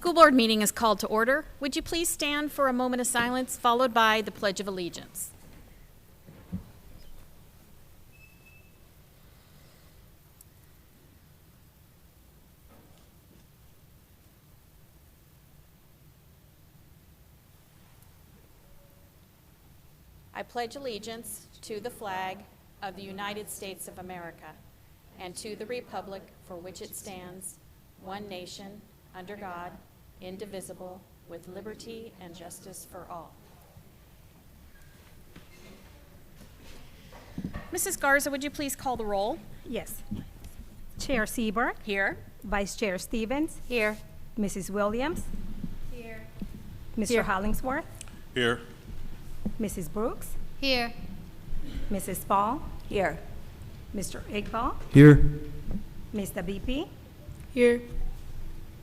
school board meeting is called to order. Would you please stand for a moment of silence, followed by the Pledge of Allegiance? I pledge allegiance to the flag of the United States of America and to the republic for which it stands, one nation, under God, indivisible, with liberty and justice for all. Mrs. Garza, would you please call the roll? Yes. Chair Seaberg. Here. Vice Chair Stevens. Here. Mrs. Williams. Here. Mr. Here. Hollingsworth. Here. Mrs. Brooks. Here. Mrs. Spall. Here. Mr. Iqbal. Here. Mr. BP. Here.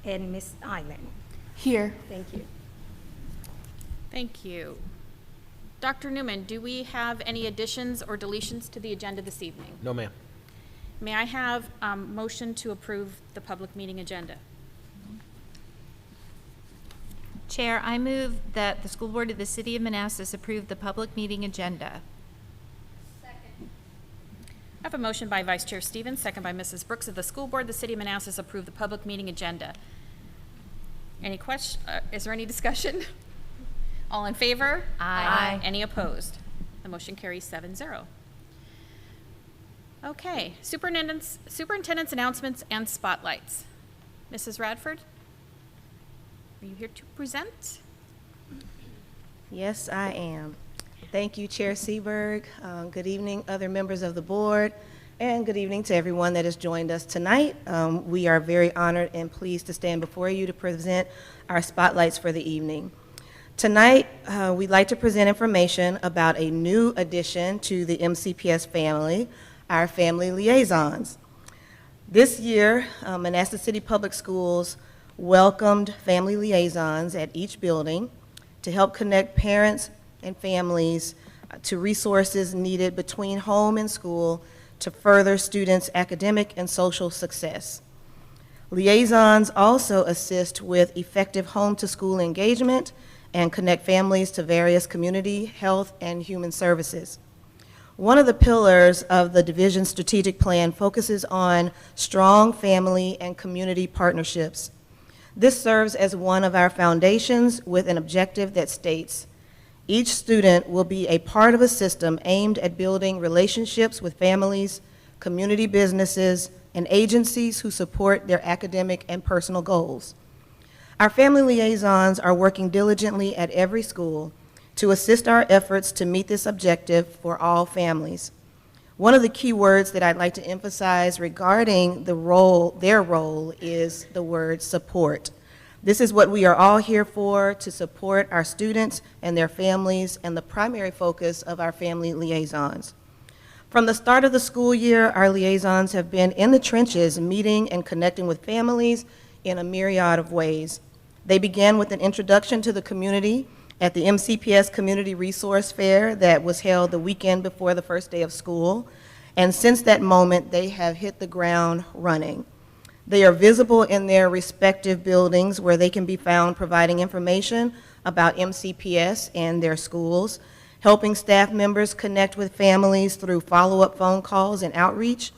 And Ms. Island. Here. Thank you. Thank you. Dr. Newman, do we have any additions or deletions to the agenda this evening? No, ma'am. May I have a motion to approve the public meeting agenda? Chair, I move that the school board of the city of Manassas approve the public meeting agenda. I have a motion by Vice Chair Stevens, second by Mrs. Brooks, that the school board of the city of Manassas approve the public meeting agenda. Any question? Is there any discussion? All in favor? Aye. Any opposed? The motion carries 7-0. Okay, superintendent's announcements and spotlights. Mrs. Radford, are you here to present? Yes, I am. Thank you, Chair Seaberg. Good evening, other members of the board, and good evening to everyone that has joined us tonight. We are very honored and pleased to stand before you to present our spotlights for the evening. Tonight, we'd like to present information about a new addition to the MCPS family, our family liaisons. This year, Manassas City Public Schools welcomed family liaisons at each building to help connect parents and families to resources needed between home and school to further students' academic and social success. Liaisons also assist with effective home-to-school engagement and connect families to various community, health, and human services. One of the pillars of the division's strategic plan focuses on strong family and community partnerships. This serves as one of our foundations with an objective that states, each student will be a part of a system aimed at building relationships with families, community businesses, and agencies who support their academic and personal goals. Our family liaisons are working diligently at every school to assist our efforts to meet this objective for all families. One of the key words that I'd like to emphasize regarding their role is the word support. This is what we are all here for, to support our students and their families, and the primary focus of our family liaisons. From the start of the school year, our liaisons have been in the trenches, meeting and connecting with families in a myriad of ways. They began with an introduction to the community at the MCPS Community Resource Fair that was held the weekend before the first day of school, and since that moment, they have hit the ground running. They are visible in their respective buildings where they can be found providing information about MCPS and their schools, helping staff members connect with families through follow-up phone calls and outreach,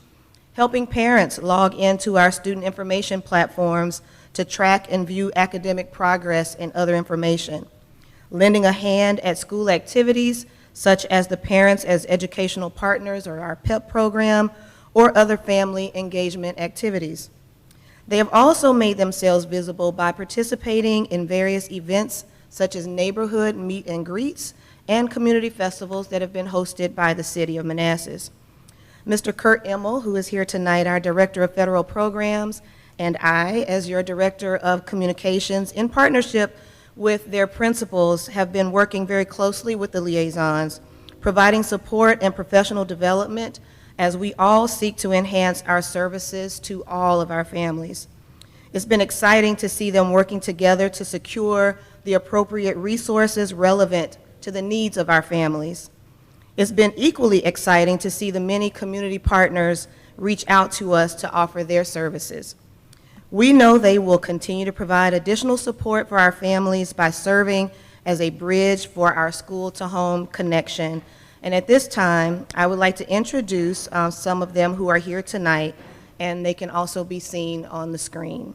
helping parents log into our student information platforms to track and view academic progress and other information, lending a hand at school activities such as the Parents as Educational Partners, or our PEP program, or other family engagement activities. They have also made themselves visible by participating in various events such as neighborhood meet and greets and community festivals that have been hosted by the City of Manassas. Mr. Kurt Emmel, who is here tonight, our Director of Federal Programs, and I, as your Director of Communications, in partnership with their principals, have been working very closely with the liaisons, providing support and professional development as we all seek to enhance our services to all of our families. It's been exciting to see them working together to secure the appropriate resources relevant to the needs of our families. It's been equally exciting to see the many community partners reach out to us to offer their services. We know they will continue to provide additional support for our families by serving as a bridge for our school-to-home connection. And at this time, I would like to introduce some of them who are here tonight, and they can also be seen on the screen.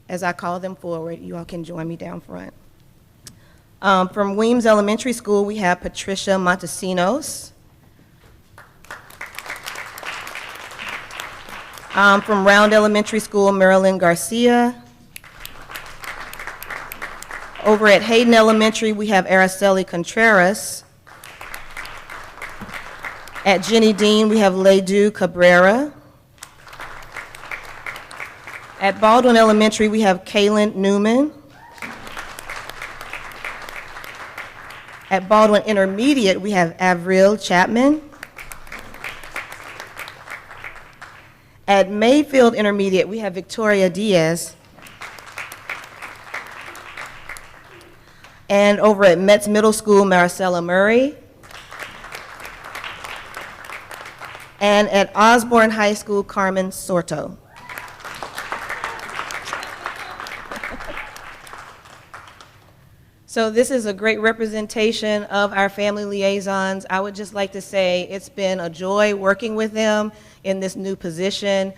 As I call them forward, you all can join me down front. From Weems Elementary School, we have Patricia Montesinos. From Round Elementary School, Marilyn Garcia. Over at Hayden Elementary, we have Araceli Contreras. At Jenny Dean, we have Ledu Cabrera. At Baldwin Elementary, we have Kaylin Newman. At Baldwin Intermediate, we have Avril Chapman. At Mayfield Intermediate, we have Victoria Diaz. And over at Metz Middle School, Maricela Murray. And at Osborne High School, Carmen Sorto. So this is a great representation of our family liaisons. I would just like to say it's been a joy working with them in this new position.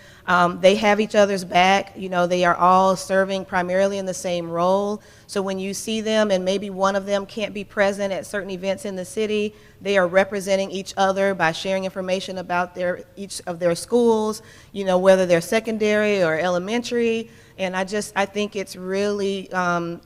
They have each other's back. You know, they are all serving primarily in the same role. So when you see them and maybe one of them can't be present at certain events in the city, they are representing each other by sharing information about each of their schools, you know, whether they're secondary or elementary. And I think it's really,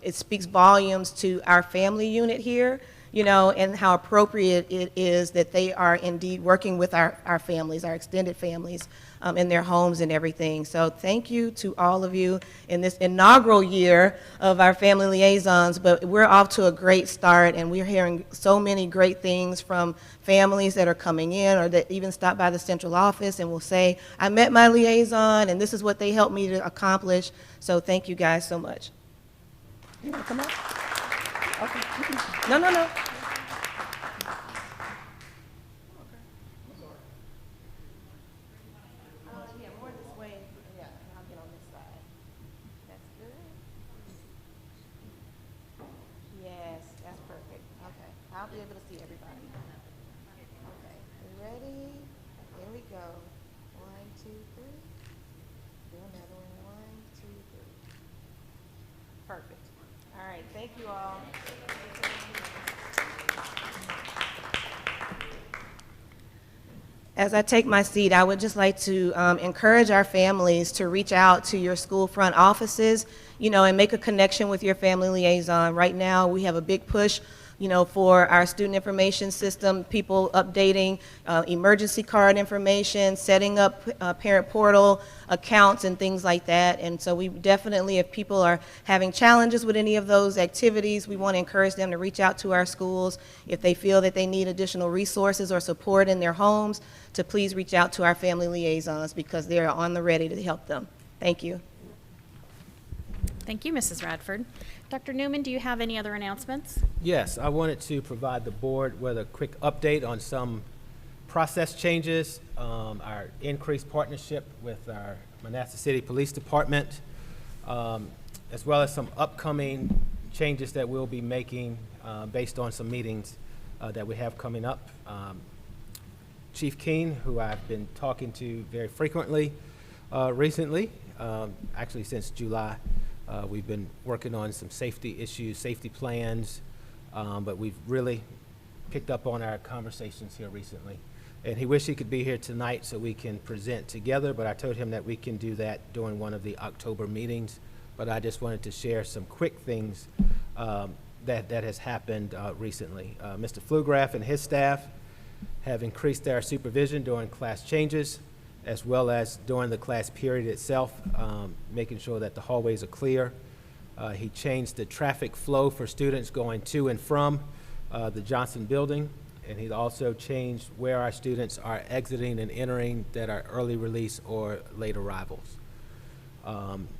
it speaks volumes to our family unit here, you know, and how appropriate it is that they are indeed working with our families, our extended families, in their homes and everything. So thank you to all of you in this inaugural year of our family liaisons, but we're off to a great start, and we're hearing so many great things from families that are coming in or that even stop by the central office and will say, I met my liaison and this is what they helped me to accomplish. So thank you guys so much. You want to come up? Okay. No. I'll be able to see everybody. Okay, you ready? Here we go. 1, 2, 3. Do another one. 1, 2, 3. Perfect. All right, thank you all. As I take my seat, I would just like to encourage our families to reach out to your school front offices, you know, and make a connection with your family liaison. Right now, we have a big push, you know, for our student information system, people updating emergency card information, setting up parent portal accounts and things like that. And so we definitely, if people are having challenges with any of those activities, we want to encourage them to reach out to our schools. If they feel that they need additional resources or support in their homes, to please reach out to our family liaisons because they are on the ready to help them. Thank you. Thank you, Mrs. Radford. Dr. Newman, do you have any other announcements? Yes, I wanted to provide the board with a quick update on some process changes, our increased partnership with our Manassas City Police Department, as well as some upcoming changes that we'll be making based on some meetings that we have coming up. Chief Keene, who I've been talking to very frequently recently, actually since July, we've been working on some safety issues, safety plans, but we've really picked up on our conversations here recently. And he wished he could be here tonight so we can present together, but I told him that we can do that during one of the October meetings. But I just wanted to share some quick things that has happened recently. Mr. Flugraf and his staff have increased their supervision during class changes, as well as during the class period itself, making sure that the hallways are clear. He changed the traffic flow for students going to and from the Johnson building, and he also changed where our students are exiting and entering that are early release or late arrivals.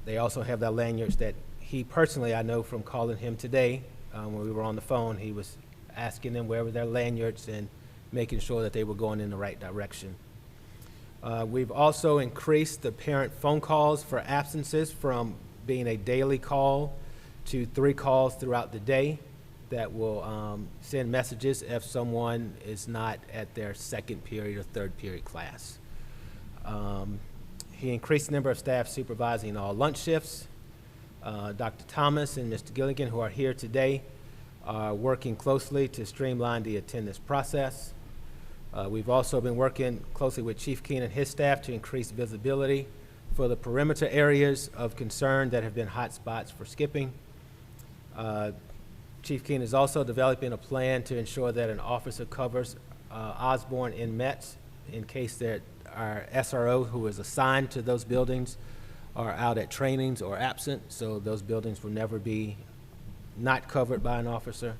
They also have their lanyards that he personally, I know from calling him today, when we were on the phone, he was asking them where were their lanyards and making sure that they were going in the right direction. We've also increased the parent phone calls for absences from being a daily call to 3 calls throughout the day that will send messages if someone is not at their second period or third period class. He increased the number of staff supervising all lunch shifts. Dr. Thomas and Mr. Gilligan, who are here today, are working closely to streamline the attendance process. We've also been working closely with Chief Keen and his staff to increase visibility for the perimeter areas of concern that have been hot spots for skipping. Chief Keen is also developing a plan to ensure that an officer covers Osborne and Metz in case that our SRO, who is assigned to those buildings, are out at trainings or absent, so those buildings will never be not covered by an officer.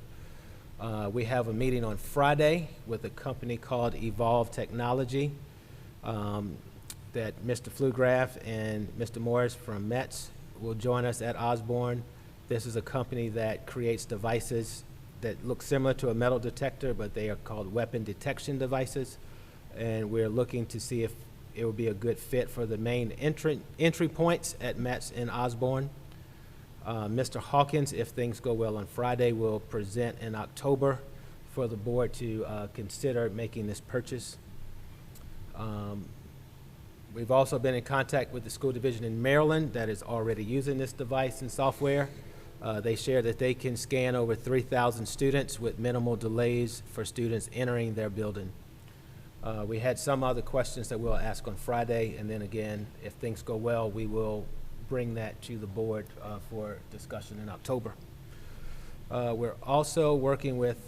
We have a meeting on Friday with a company called Evolve Technology that Mr. Flugraff and Mr. Morris from Metz will join us at Osborne. This is a company that creates devices that look similar to a metal detector, but they are called weapon detection devices. And we're looking to see if it would be a good fit for the main entry points at Metz and Osborne. Mr. Hawkins, if things go well on Friday, will present in October for the board to consider making this purchase. We've also been in contact with the school division in Maryland that is already using this device and software. They share that they can scan over 3,000 students with minimal delays for students entering their building. We had some other questions that we'll ask on Friday, and then again, if things go well, we will bring that to the board for discussion in October. We're also working with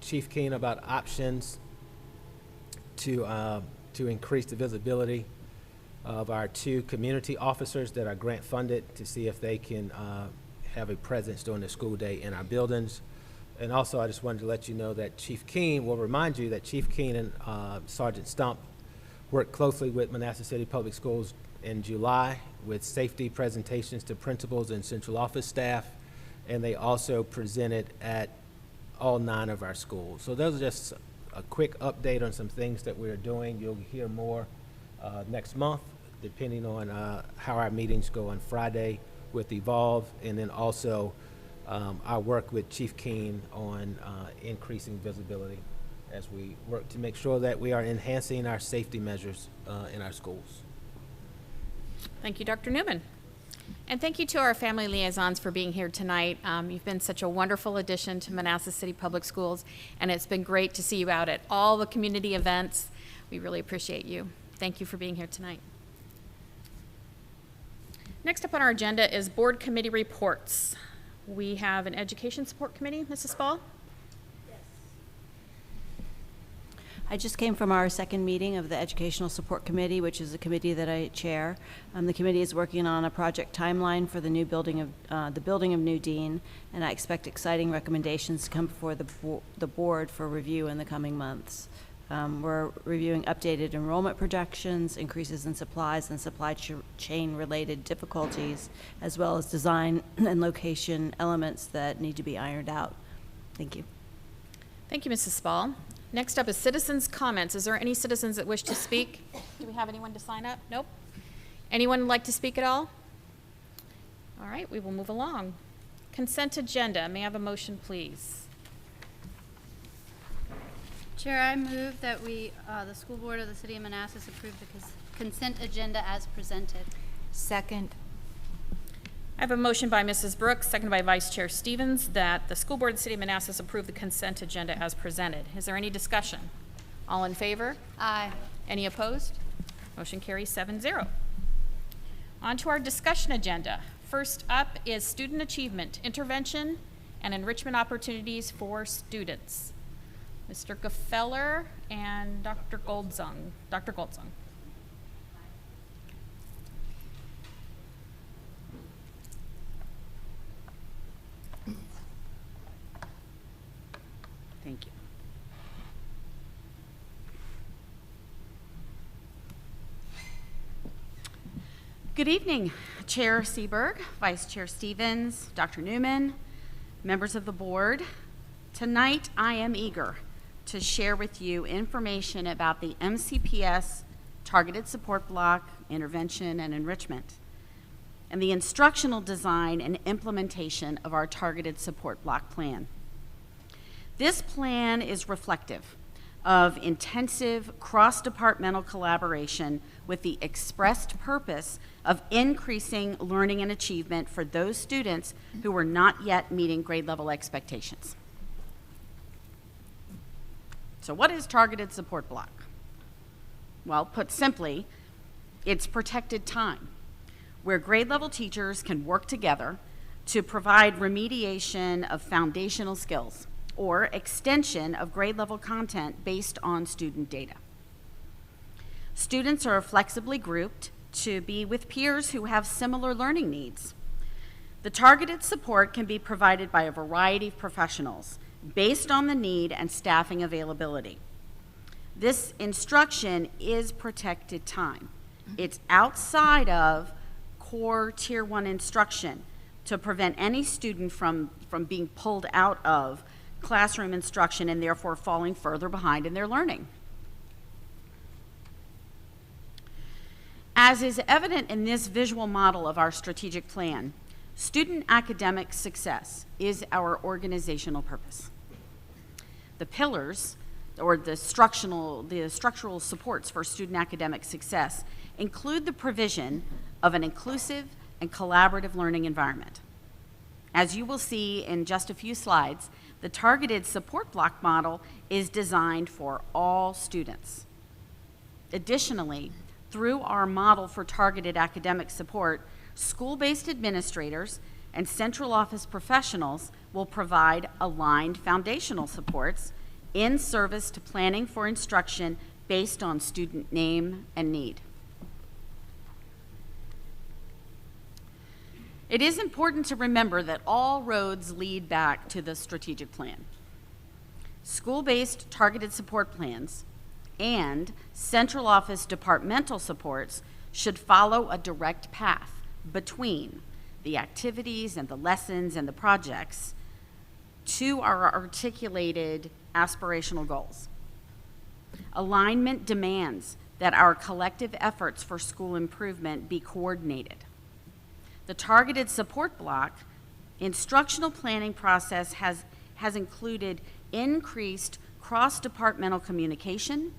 Chief Keen about options to increase the visibility of our 2 community officers that are grant funded to see if they can have a presence during the school day in our buildings. And also, I just wanted to let you know that Chief Keen will remind you that Chief Keen and Sergeant Stump worked closely with Manassas City Public Schools in July with safety presentations to principals and central office staff, and they also presented at all 9 of our schools. So those are just a quick update on some things that we're doing. You'll hear more next month, depending on how our meetings go on Friday with Evolve, and then also our work with Chief Keen on increasing visibility as we work to make sure that we are enhancing our safety measures in our schools. Thank you, Dr. Newman. And thank you to our family liaisons for being here tonight. You've been such a wonderful addition to Manassas City Public Schools, and it's been great to see you out at all the community events. We really appreciate you. Thank you for being here tonight. Next up on our agenda is board committee reports. We have an education support committee. Mrs. Spall? I just came from our second meeting of the Educational Support Committee, which is a committee that I chair. The committee is working on a project timeline for the new building of New Dean, and I expect exciting recommendations to come before the board for review in the coming months. We're reviewing updated enrollment projections, increases in supplies and supply chain related difficulties, as well as design and location elements that need to be ironed out. Thank you. Thank you, Mrs. Spall. Next up is citizens' comments. Is there any citizens that wish to speak? Do we have anyone to sign up? Nope. Anyone like to speak at all? All right, we will move along. Consent agenda. May I have a motion, please? Chair, I move that the school board of the city of Manassas approve the consent agenda as presented. Second. I have a motion by Mrs. Brooks, seconded by Vice Chair Stevens, that the school board of the city of Manassas approve the consent agenda as presented. Is there any discussion? All in favor? Aye. Any opposed? Motion carries 7-0. On to our discussion agenda. First up is student achievement, intervention, and enrichment opportunities for students. Mr. Gefeller and Dr. Goldzung. Dr. Goldzung. Thank you. Good evening, Chair Seberg, Vice Chair Stevens, Dr. Newman, members of the board. Tonight, I am eager to share with you information about the Mcps targeted support block, intervention, and enrichment, and the instructional design and implementation of our targeted support block plan. This plan is reflective of intensive cross-departmental collaboration with the expressed purpose of increasing learning and achievement for those students who were not yet meeting grade level expectations. So what is targeted support block? Well, put simply, it's protected time where grade level teachers can work together to provide remediation of foundational skills or extension of grade level content based on student data. Students are flexibly grouped to be with peers who have similar learning needs. The targeted support can be provided by a variety of professionals based on the need and staffing availability. This instruction is protected time. It's outside of core Tier 1 instruction to prevent any student from being pulled out of classroom instruction and therefore falling further behind in their learning. As is evident in this visual model of our strategic plan, student academic success is our organizational purpose. The pillars, or the structural supports for student academic success, include the provision of an inclusive and collaborative learning environment. As you will see in just a few slides, the targeted support block model is designed for all students. Additionally, through our model for targeted academic support, school-based administrators and central office professionals will provide aligned foundational supports in service to planning for instruction based on student name and need. It is important to remember that all roads lead back to the strategic plan. School-based targeted support plans and central office departmental supports should follow a direct path between the activities and the lessons and the projects to our articulated aspirational goals. Alignment demands that our collective efforts for school improvement be coordinated. The targeted support block instructional planning process has included increased cross-departmental communication,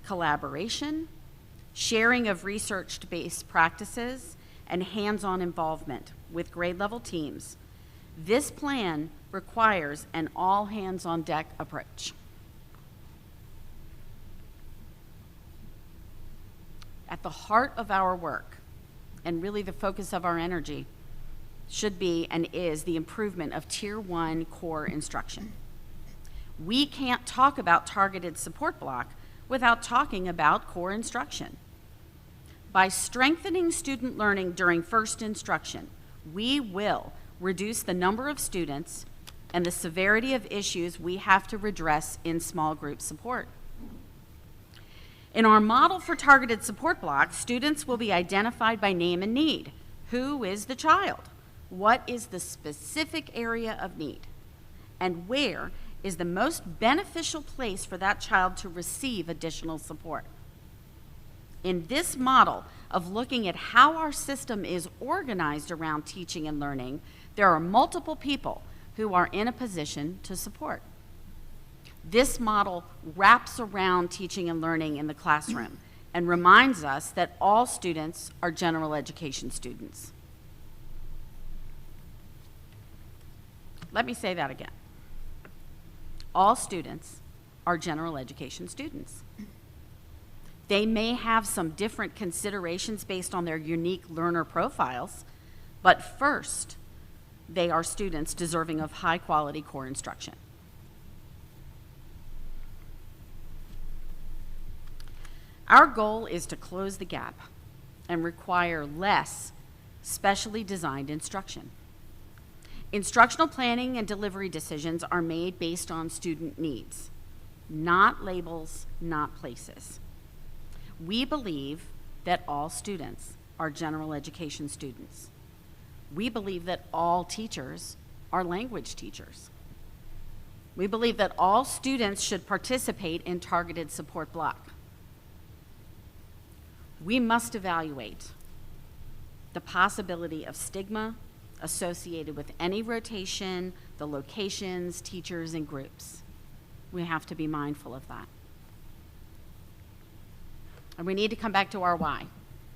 collaboration, sharing of research-based practices, and hands-on involvement with grade-level teams. This plan requires an all-hands-on-deck approach. At the heart of our work, and really the focus of our energy, should be and is the improvement of Tier 1 core instruction. We can't talk about targeted support block without talking about core instruction. By strengthening student learning during first instruction, we will reduce the number of students and the severity of issues we have to redress in small group support. In our model for targeted support block, students will be identified by name and need. Who is the child? What is the specific area of need? And where is the most beneficial place for that child to receive additional support? In this model of looking at how our system is organized around teaching and learning, there are multiple people who are in a position to support. This model wraps around teaching and learning in the classroom and reminds us that all students are general education students. Let me say that again. All students are general education students. They may have some different considerations based on their unique learner profiles, but first, they are students deserving of high-quality core instruction. Our goal is to close the gap and require less specially designed instruction. Instructional planning and delivery decisions are made based on student needs, not labels, not places. We believe that all students are general education students. We believe that all teachers are language teachers. We believe that all students should participate in targeted support block. We must evaluate the possibility of stigma associated with any rotation, the locations, teachers, and groups. We have to be mindful of that. And we need to come back to our why.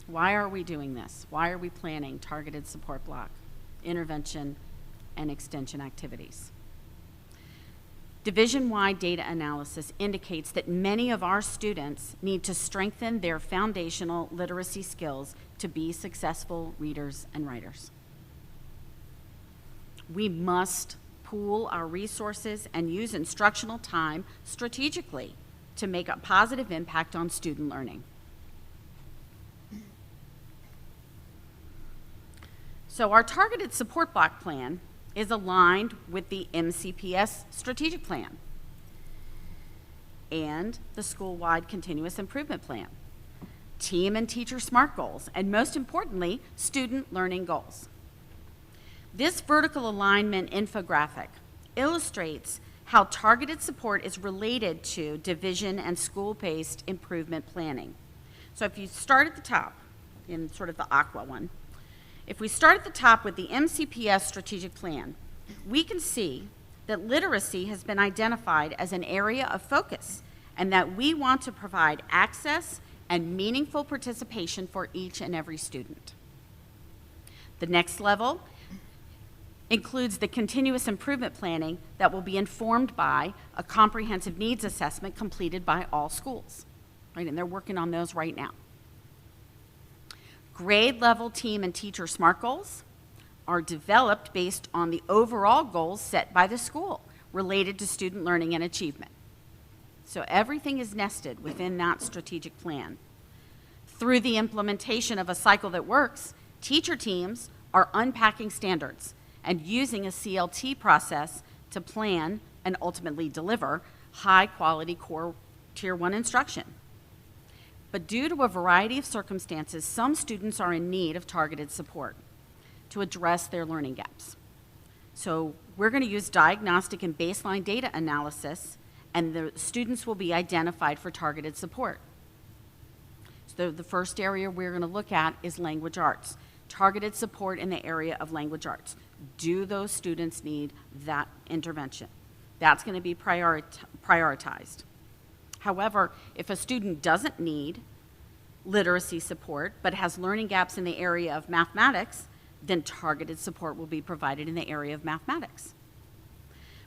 Why are we doing this? Why are we planning targeted support block, intervention, and extension activities? Division-wide data analysis indicates that many of our students need to strengthen their foundational literacy skills to be successful readers and writers. We must pool our resources and use instructional time strategically to make a positive impact on student learning. So our targeted support block plan is aligned with the MCPS strategic plan and the school-wide continuous improvement plan, team and teacher SMART goals, and most importantly, student learning goals. This vertical alignment infographic illustrates how targeted support is related to division and school-based improvement planning. So if you start at the top, in sort of the aqua one, if we start at the top with the MCPS strategic plan, we can see that literacy has been identified as an area of focus and that we want to provide access and meaningful participation for each and every student. The next level includes the continuous improvement planning that will be informed by a comprehensive needs assessment completed by all schools, right? And they're working on those right now. Grade level team and teacher SMART goals are developed based on the overall goals set by the school related to student learning and achievement. So everything is nested within that strategic plan. Through the implementation of a cycle that works, teacher teams are unpacking standards and using a CLT process to plan and ultimately deliver high-quality core Tier 1 instruction. But due to a variety of circumstances, some students are in need of targeted support to address their learning gaps. So we're going to use diagnostic and baseline data analysis, and the students will be identified for targeted support. So the first area we're going to look at is language arts. Targeted support in the area of language arts. Do those students need that intervention? That's going to be prioritized. However, if a student doesn't need literacy support but has learning gaps in the area of mathematics, then targeted support will be provided in the area of mathematics.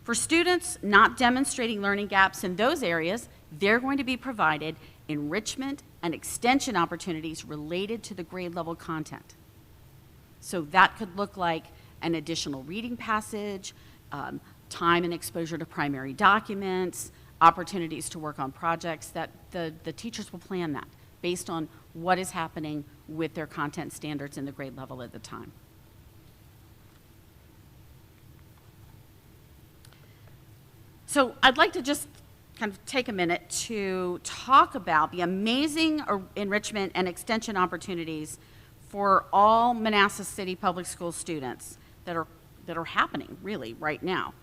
For students not demonstrating learning gaps in those areas, they're going to be provided enrichment and extension opportunities related to the grade level content. So that could look like an additional reading passage, time and exposure to primary documents, opportunities to work on projects. That the teachers will plan that based on what is happening with their content standards in the grade level at the time. So I'd like to just kind of take a minute to talk about the amazing enrichment and extension opportunities for all Manassas City Public School students that are happening really right now.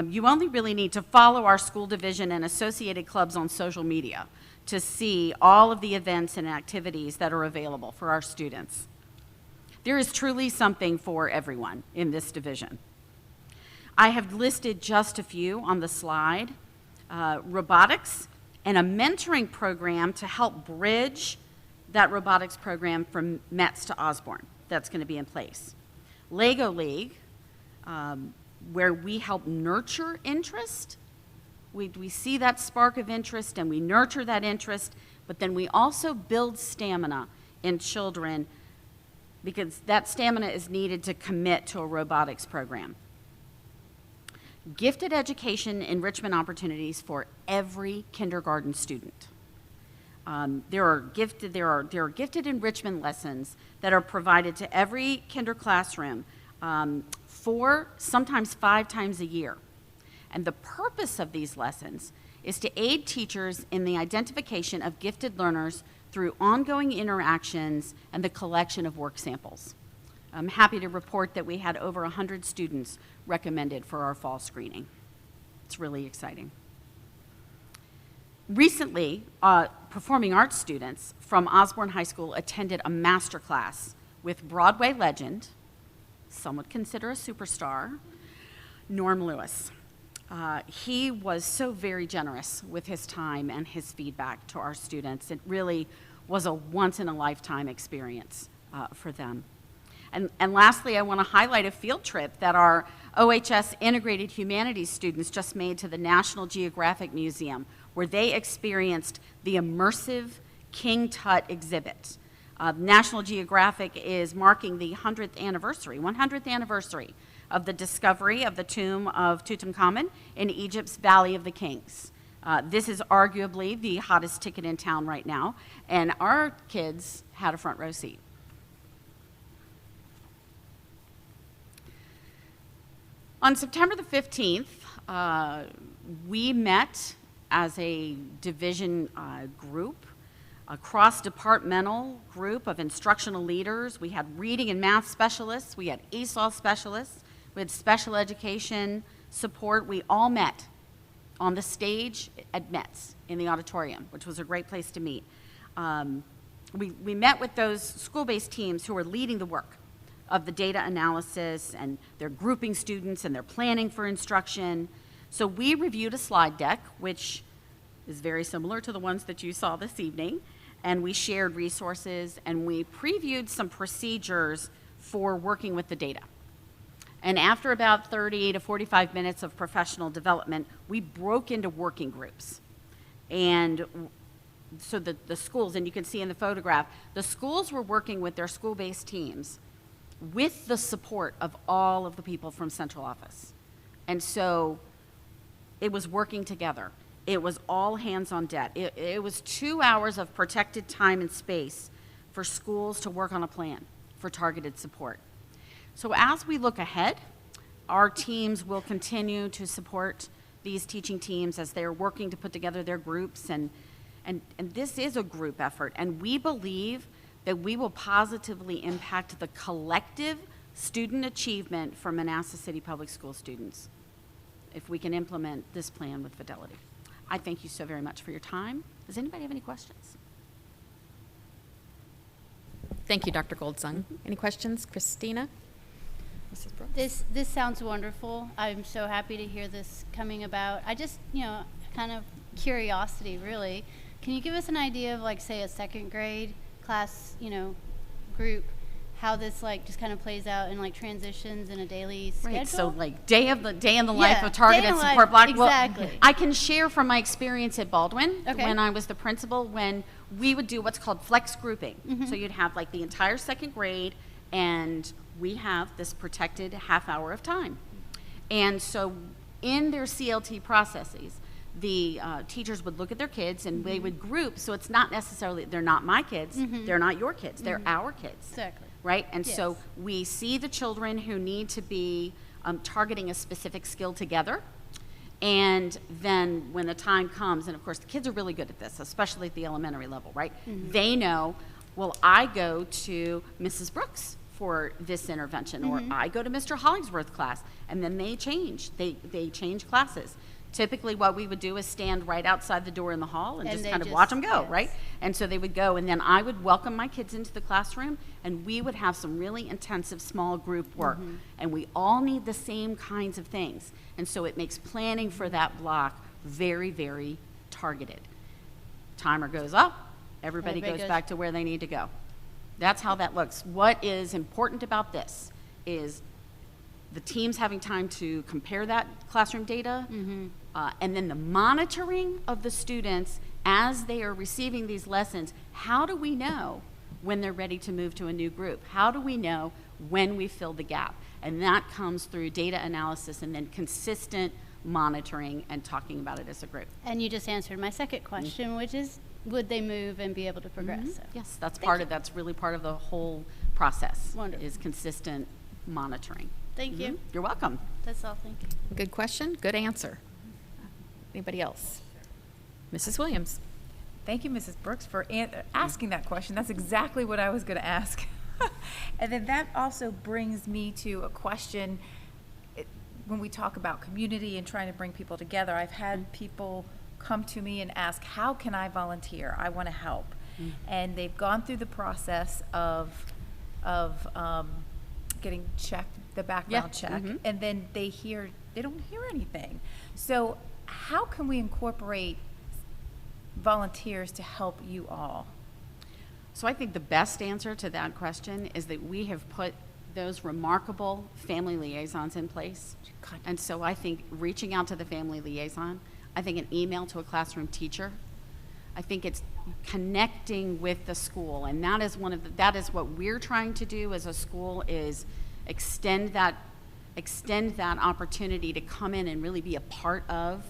You only really need to follow our school division and associated clubs on social media to see all of the events and activities that are available for our students. There is truly something for everyone in this division. I have listed just a few on the slide. Robotics and a mentoring program to help bridge that robotics program from Metz to Osborne. That's going to be in place. Lego League, where we help nurture interest. We see that spark of interest and we nurture that interest, but then we also build stamina in children because that stamina is needed to commit to a robotics program. Gifted education enrichment opportunities for every kindergarten student. There are gifted enrichment lessons that are provided to every kinder classroom 4, sometimes 5 times a year. And the purpose of these lessons is to aid teachers in the identification of gifted learners through ongoing interactions and the collection of work samples. I'm happy to report that we had over 100 students recommended for our fall screening. It's really exciting. Recently, performing arts students from Osborne High School attended a master class with Broadway legend, some would consider a superstar, Norm Lewis. He was so very generous with his time and his feedback to our students. It really was a once-in-a-lifetime experience for them. And lastly, I want to highlight a field trip that our OHS Integrated Humanities students just made to the National Geographic Museum, where they experienced the immersive King Tut exhibit. National Geographic is marking the 100th anniversary of the discovery of the tomb of Tutankhamun in Egypt's Valley of the Kings. This is arguably the hottest ticket in town right now, and our kids had a front row seat. On September the 15th, we met as a division group, a cross-departmental group of instructional leaders. We had reading and math specialists, we had ESOL specialists, we had special education support. We all met on the stage at Metz in the auditorium, which was a great place to meet. We met with those school-based teams who were leading the work of the data analysis, and they're grouping students and they're planning for instruction. So we reviewed a slide deck, which is very similar to the ones that you saw this evening, and we shared resources, and we previewed some procedures for working with the data. And after about 30 to 45 minutes of professional development, we broke into working groups. And so the schools, and you can see in the photograph, the schools were working with their school-based teams with the support of all of the people from central office. And so it was working together. It was all hands on deck. It was 2 hours of protected time and space for schools to work on a plan for targeted support. So as we look ahead, our teams will continue to support these teaching teams as they're working to put together their groups, and this is a group effort, and we believe that we will positively impact the collective student achievement for Manassas City Public School students if we can implement this plan with fidelity. I thank you so very much for your time. Does anybody have any questions? Thank you, Dr. Goldsung. Any questions? Christina? Mrs. Brooks? This sounds wonderful. I'm so happy to hear this coming about. I just, kind of curiosity, really. Can you give us an idea of, like, say, a second grade class, group, how this, like, just kind of plays out in, like, transitions in a daily schedule? Right, so, like, day in the life of targeted support life, block. exactly. Well, I can share from my experience at Baldwin Okay. when I was the principal, when we would do what's called flex grouping. Mm-hmm. So you'd have, like, the entire second grade, and we have this protected half hour of time. And so in their CLT processes, the teachers would look at their kids and they would group, so it's not necessarily, they're not my kids, they're not your kids, they're our kids. Exactly. Right? And so Yes. we see the children who need to be targeting a specific skill together. And then when the time comes, and of course the kids are really good at this, especially at the elementary level, right? They know, well, I go to Mrs. Brooks for this intervention, or I go to Mr. Hollingsworth class, and then they change. They change classes. Typically what we would do is stand right outside the door in the hall and And just they kind of just- watch them go, yes. right? And so they would go, and then I would welcome my kids into the classroom, and we would have some really intensive small group work. And we all need the same kinds of things. And so it makes planning for that block very, very targeted. Timer goes up, everybody goes back to where they need to go. That's how that looks. What is important about this is the teams having time to compare that classroom data, and then the monitoring of the students as they are receiving these lessons. How do we know when they're ready to move to a new group? How do we know when we fill the gap? And that comes through data analysis and then consistent monitoring and talking about it as a group. And you just answered my second question, which is, would they move and be able to progress? So, Yes, that's Thank you. that's really part of the whole process. Wonderful. Is consistent monitoring. Thank you. You're welcome. That's all. Thank you. Good question, good answer. Anybody else? Mrs. Williams? Thank you, Mrs. Brooks, for asking that question. That's exactly what I was going to ask. And then that also brings me to a question. When we talk about community and trying to bring people together, I've had people come to me and ask, how can I volunteer? I want to help. And they've gone through the process of getting checked, the background check, and then they don't hear anything. So how can we incorporate volunteers to help you all? So I think the best answer to that question is that we have put those remarkable family liaisons in place. And so I think reaching out to the family liaison, I think an email to a classroom teacher, I think it's connecting with the school, and that is that is what we're trying to do as a school, is extend that opportunity to come in and really be a part of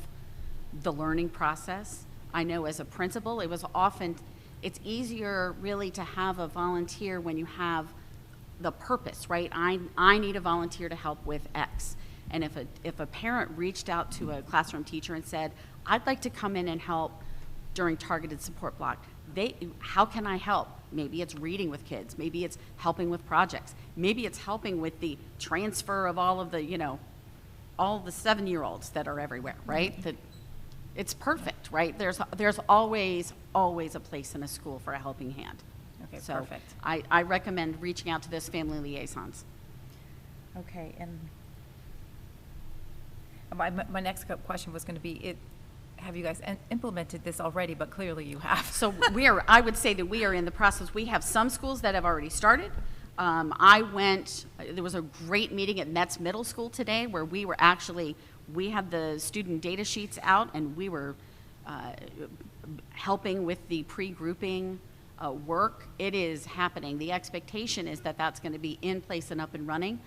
the learning process. I know as a principal, it's easier really to have a volunteer when you have the purpose, right? I need a volunteer to help with X. And if a parent reached out to a classroom teacher and said, I'd like to come in and help during targeted support block, how can I help? Maybe it's reading with kids, maybe it's helping with projects, maybe it's helping with the transfer of all of the, all the 7-year-olds that are everywhere, right? That it's perfect, right? There's always a place in a school for a helping hand. Okay, So perfect. I recommend reaching out to those family liaisons. Okay, and my next question was going to be, have you guys implemented this already? But clearly you have. So I would say that we are in the process. We have some schools that have already started. There was a great meeting at Metz Middle School today where we had the student data sheets out, and we were helping with the pre-grouping work. It is happening. The expectation is that that's going to be in place and up and running.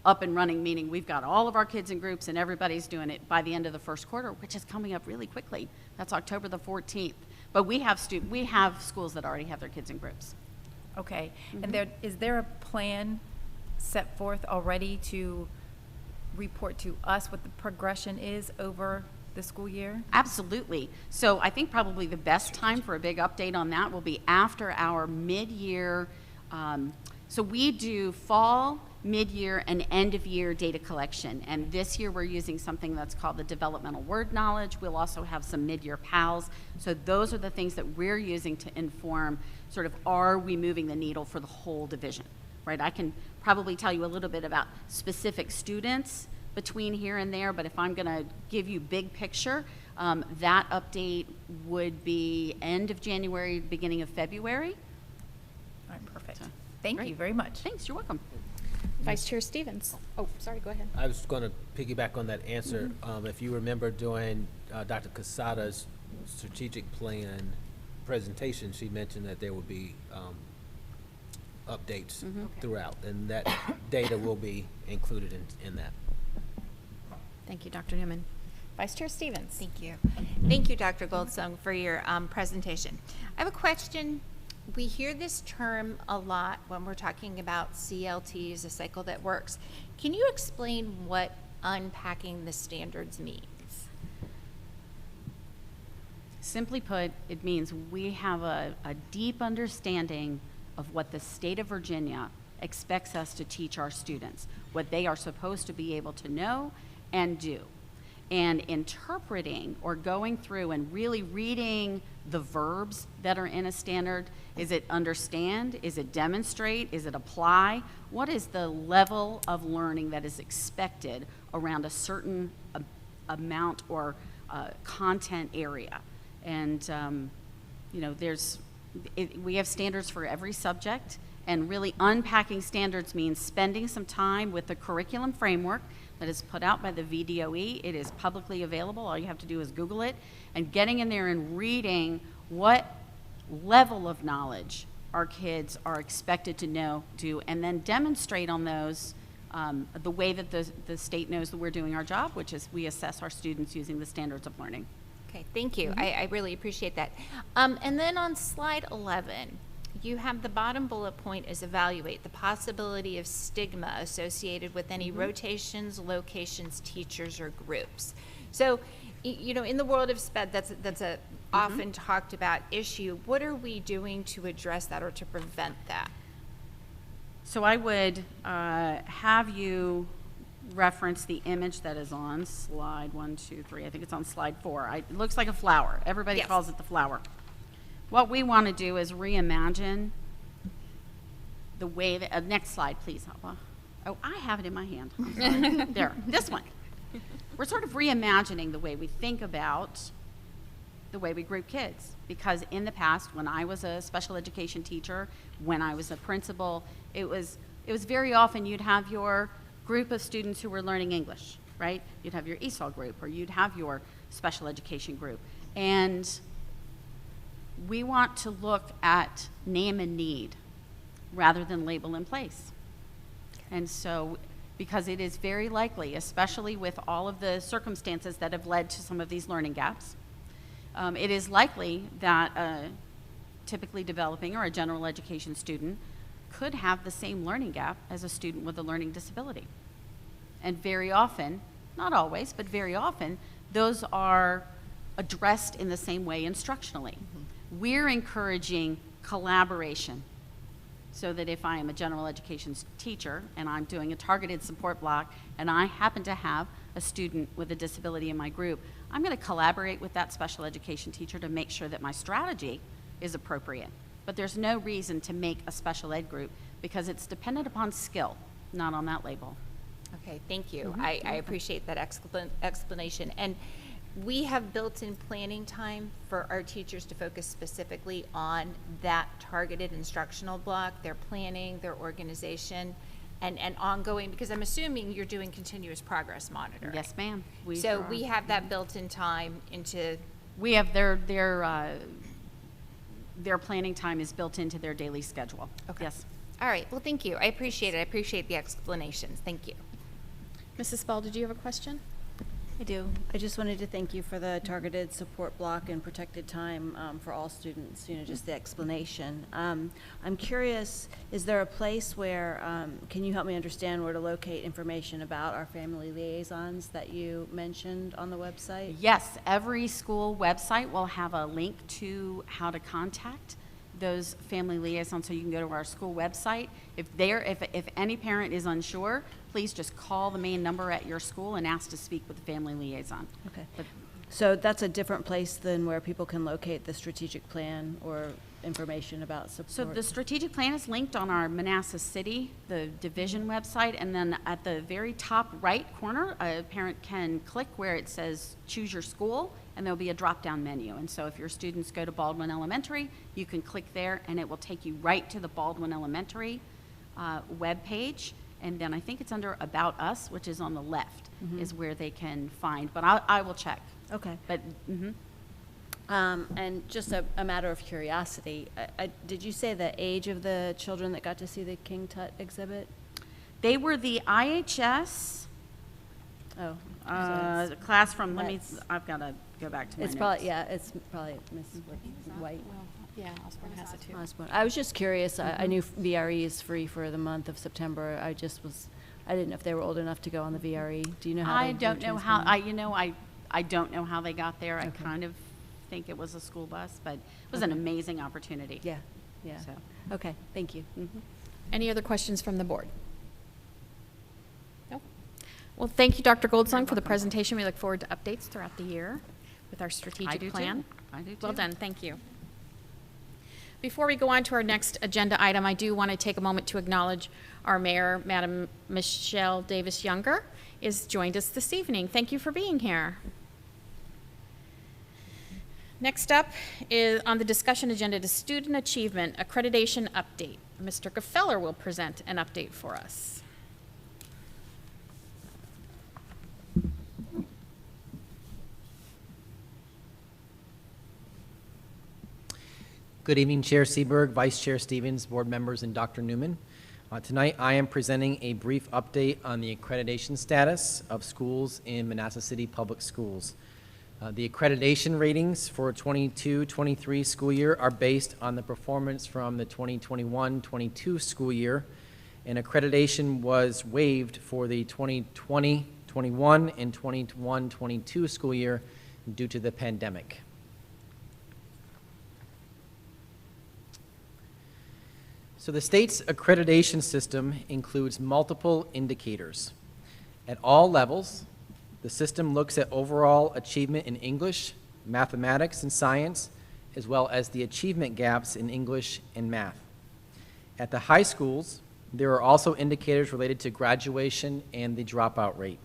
Up and running meaning we've got all of our kids in groups and everybody's doing it by the end of the first quarter, which is coming up really quickly. That's October the 14th. But we have schools that already have their kids in groups. Okay, and is there a plan set forth already to report to us what the progression is over the school year? Absolutely. So I think probably the best time for a big update on that will be after our mid-year. So we do fall, mid-year, and end-of-year data collection. And this year we're using something that's called the developmental word knowledge. We'll also have some mid-year PALs. So those are the things that we're using to inform sort of, are we moving the needle for the whole division, right? I can probably tell you a little bit about specific students between here and there, but if I'm going to give you big picture, that update would be end of January, beginning of February. All right, perfect. Thank Great. you very much. Thanks, you're welcome. Vice Chair Stevens. Oh, sorry, go ahead. I was going to piggyback on that answer. If you remember during Dr. Casada's strategic plan presentation, she mentioned that there would be updates throughout, and that data will be included in that. Thank you, Dr. Newman. Vice Chair Stevens. Thank you. Thank you, Dr. Goldstone, for your presentation. I have a question. We hear this term a lot when we're talking about CLTs, a cycle that works. Can you explain what unpacking the standards means? Simply put, it means we have a deep understanding of what the state of Virginia expects us to teach our students, what they are supposed to be able to know and do. And interpreting or going through and really reading the verbs that are in a standard. Is it understand? Is it demonstrate? Is it apply? What is the level of learning that is expected around a certain amount or content area? And we have standards for every subject, and really unpacking standards means spending some time with the curriculum framework that is put out by the VDOE. It is publicly available. All you have to do is Google it, and getting in there and reading what level of knowledge our kids are expected to know, do, and then demonstrate on those the way that the state knows that we're doing our job, which is we assess our students using the standards of learning. Okay, thank you. I really appreciate that. And then on slide 11, you have the bottom bullet point is evaluate the possibility of stigma associated with any rotations, locations, teachers, or groups. So, in the world of SPED, that's a often talked about issue. What are we doing to address that or to prevent that? So I would have you reference the image that is on slide 1, 2, 3. I think it's on slide 4. It looks like a flower. Everybody Yes. calls it the flower. What we want to do is reimagine the way that, next slide, please. Oh, I have it in my hand. I'm sorry. There, this one. We're sort of reimagining the way we think about the way we group kids. Because in the past, when I was a special education teacher, when I was a principal, it was very often you'd have your group of students who were learning English, right? You'd have your ESOL group, or you'd have your special education group. And we want to look at name and need rather than label in place. And so, because it is very likely, especially with all of the circumstances that have led to some of these learning gaps, it is likely that a typically developing or a general education student could have the same learning gap as a student with a learning disability. And very often, not always, but very often, those are addressed in the same way instructionally. We're encouraging collaboration, so that if I am a general education teacher and I'm doing a targeted support block and I happen to have a student with a disability in my group, I'm going to collaborate with that special education teacher to make sure that my strategy is appropriate. But there's no reason to make a special ed group because it's dependent upon skill, not on that label. Okay, thank you. I appreciate that explanation. And we have built-in planning time for our teachers to focus specifically on that targeted instructional block, their planning, their organization, and ongoing, because I'm assuming you're doing continuous progress monitoring. Yes, ma'am. So we have that built-in time into. We have their planning time is built into their daily schedule. Okay. Yes. All right, well, thank you. I appreciate it. I appreciate the explanations. Thank you. Mrs. Spall, did you have a question? I do. I just wanted to thank you for the targeted support block and protected time for all students, just the explanation. I'm curious, is there a place where, can you help me understand where to locate information about our family liaisons that you mentioned on the website? Yes, every school website will have a link to how to contact those family liaisons, so you can go to our school website. If any parent is unsure, please just call the main number at your school and ask to speak with the family liaison. Okay. So that's a different place than where people can locate the strategic plan or information about support? So the strategic plan is linked on our Manassas City, the division website, and then at the very top right corner, a parent can click where it says choose your school, and there'll be a drop-down menu. And so if your students go to Baldwin Elementary, you can click there and it will take you right to the Baldwin Elementary web page. And then I think it's under About Us, which is on the left, is where they can find. But I will check. Okay. But and just a matter of curiosity, did you say the age of the children that got to see the King Tut exhibit? they were the IHS Oh. class from, that's- I've got to go back to my It's notes. probably, yeah, it's probably Miss White. Yeah, Osborne has it too. Osborne. I was just curious. I knew VRE is free for the month of September. I didn't know if they were old enough to go on the VRE. Do you know how? I they don't were know how, transmitting? I don't know how they got there. I Okay. kind of think it was a school bus, but it was an amazing opportunity. Yeah, yeah. So. Okay, thank you. Any other questions from the board? No? Well, thank you, Dr. Goldsong, for the presentation. We look forward to updates throughout the year with our strategic plan. I do too. Well done, thank you. Before we go on to our next agenda item, I do want to take a moment to acknowledge our mayor, Madam Michelle Davis Younger, is joined us this evening. Thank you for being here. Next up is on the discussion agenda is Student Achievement Accreditation Update. Mr. Gefeller will present an update for us. Good evening, Chair Seberg, Vice Chair Stevens, board members, and Dr. Newman. Tonight, I am presenting a brief update on the accreditation status of schools in Manassas City Public Schools. The accreditation ratings for 22-23 school year are based on the performance from the 2021-22 school year, and accreditation was waived for the 2020-21 and 21-22 school year due to the pandemic. So the state's accreditation system includes multiple indicators. At all levels, the system looks at overall achievement in English, mathematics, and science, as well as the achievement gaps in English and math. At the high schools, there are also indicators related to graduation and the dropout rate.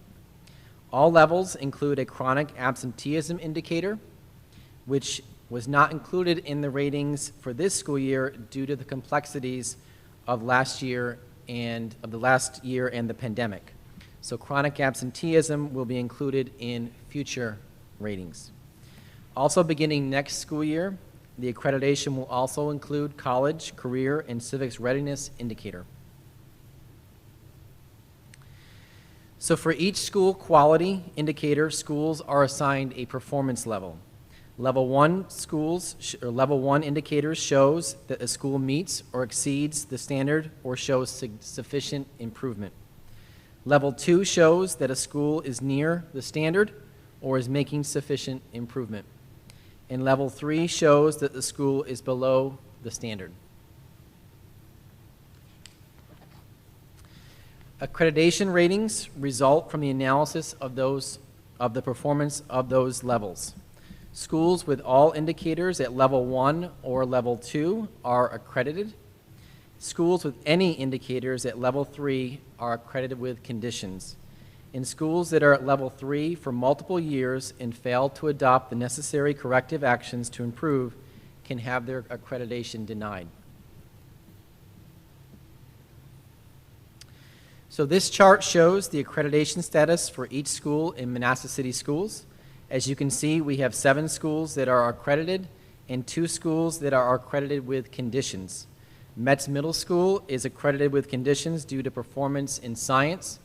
All levels include a chronic absenteeism indicator, which was not included in the ratings for this school year due to the complexities of the last year and the pandemic. So chronic absenteeism will be included in future ratings. Also beginning next school year, the accreditation will also include college, career, and civics readiness indicator. So for each school quality indicator, schools are assigned a performance level. Level 1 indicators shows that a school meets or exceeds the standard or shows sufficient improvement. Level 2 shows that a school is near the standard or is making sufficient improvement. And level 3 shows that the school is below the standard. Accreditation ratings result from the analysis of the performance of those levels. Schools with all indicators at level 1 or level 2 are accredited. Schools with any indicators at level 3 are accredited with conditions. In schools that are at level 3 for multiple years and fail to adopt the necessary corrective actions to improve can have their accreditation denied. So this chart shows the accreditation status for each school in Manassas City Schools. As you can see, we have 7 schools that are accredited and 2 schools that are accredited with conditions. Metz Middle School is accredited with conditions due to performance in science,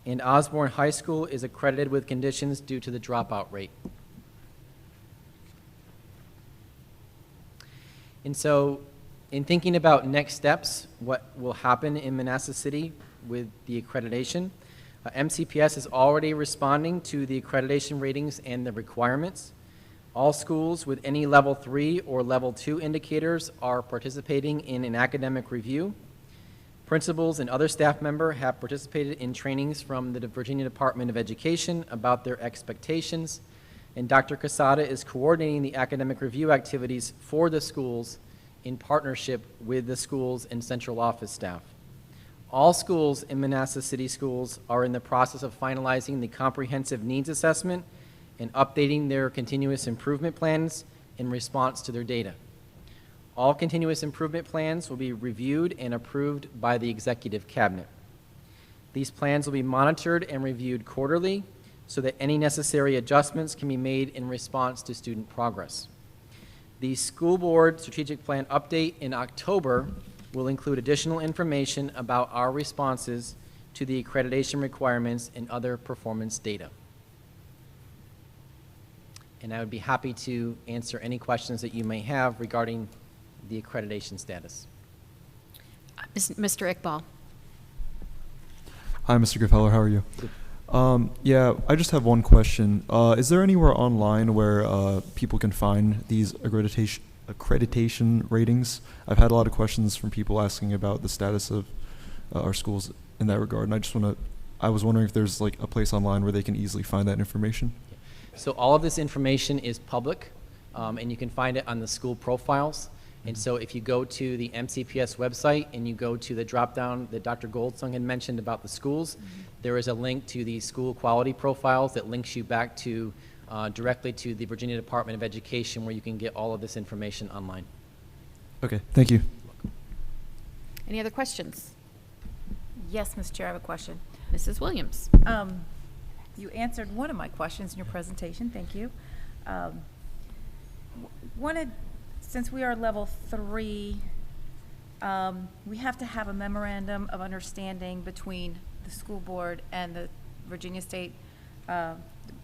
and Osborne High School is accredited with conditions due to the dropout rate. And so, in thinking about next steps, what will happen in Manassas City with the accreditation, MCPS is already responding to the accreditation ratings and the requirements. All schools with any level 3 or level 2 indicators are participating in an academic review. Principals and other staff members have participated in trainings from the Virginia Department of Education about their expectations, and Dr. Casada is coordinating the academic review activities for the schools in partnership with the schools and central office staff. All schools in Manassas City Schools are in the process of finalizing the comprehensive needs assessment and updating their continuous improvement plans in response to their data. All continuous improvement plans will be reviewed and approved by the Executive Cabinet. These plans will be monitored and reviewed quarterly so that any necessary adjustments can be made in response to student progress. The School Board Strategic Plan update in October will include additional information about our responses to the accreditation requirements and other performance data. And I would be happy to answer any questions that you may have regarding the accreditation status. Mr. Iqbal. Hi, Mr. Gaffeller, how are you? Yeah, I just have one question. Is there anywhere online where people can find these accreditation ratings? I've had a lot of questions from people asking about the status of our schools in that regard, and I was wondering if there's like a place online where they can easily find that information. So all of this information is public, and you can find it on the school profiles. And so if you go to the MCPS website and you go to the drop-down that Dr. Goldsung had mentioned about the schools, there is a link to the school quality profiles that links you back to directly to the Virginia Department of Education, where you can get all of this information online. Okay, thank you. Any other questions? Yes, Ms. Chair, I have a question. Mrs. Williams. You answered one of my questions in your presentation, thank you. Since we are level 3, we have to have a memorandum of understanding between the school board and the Virginia State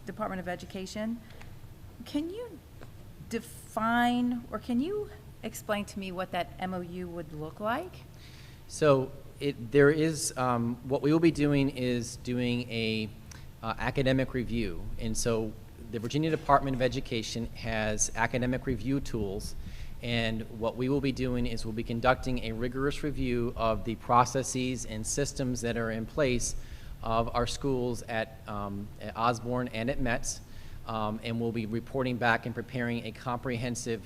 Department of Education. Can you define, or can you explain to me what that MOU would look like? So there is, what we will be doing is doing a academic review. And so the Virginia Department of Education has academic review tools, and what we will be doing is we'll be conducting a rigorous review of the processes and systems that are in place of our schools at Osborne and at Metz, and we'll be reporting back and preparing a comprehensive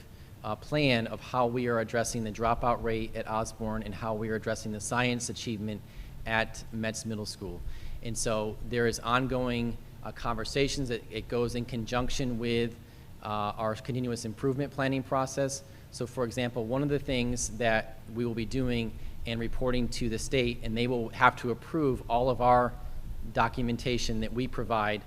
plan of how we are addressing the dropout rate at Osborne and how we are addressing the science achievement at Metz Middle School. And so there is ongoing conversations that it goes in conjunction with our continuous improvement planning process. So for example, one of the things that we will be doing and reporting to the state, and they will have to approve all of our documentation that we provide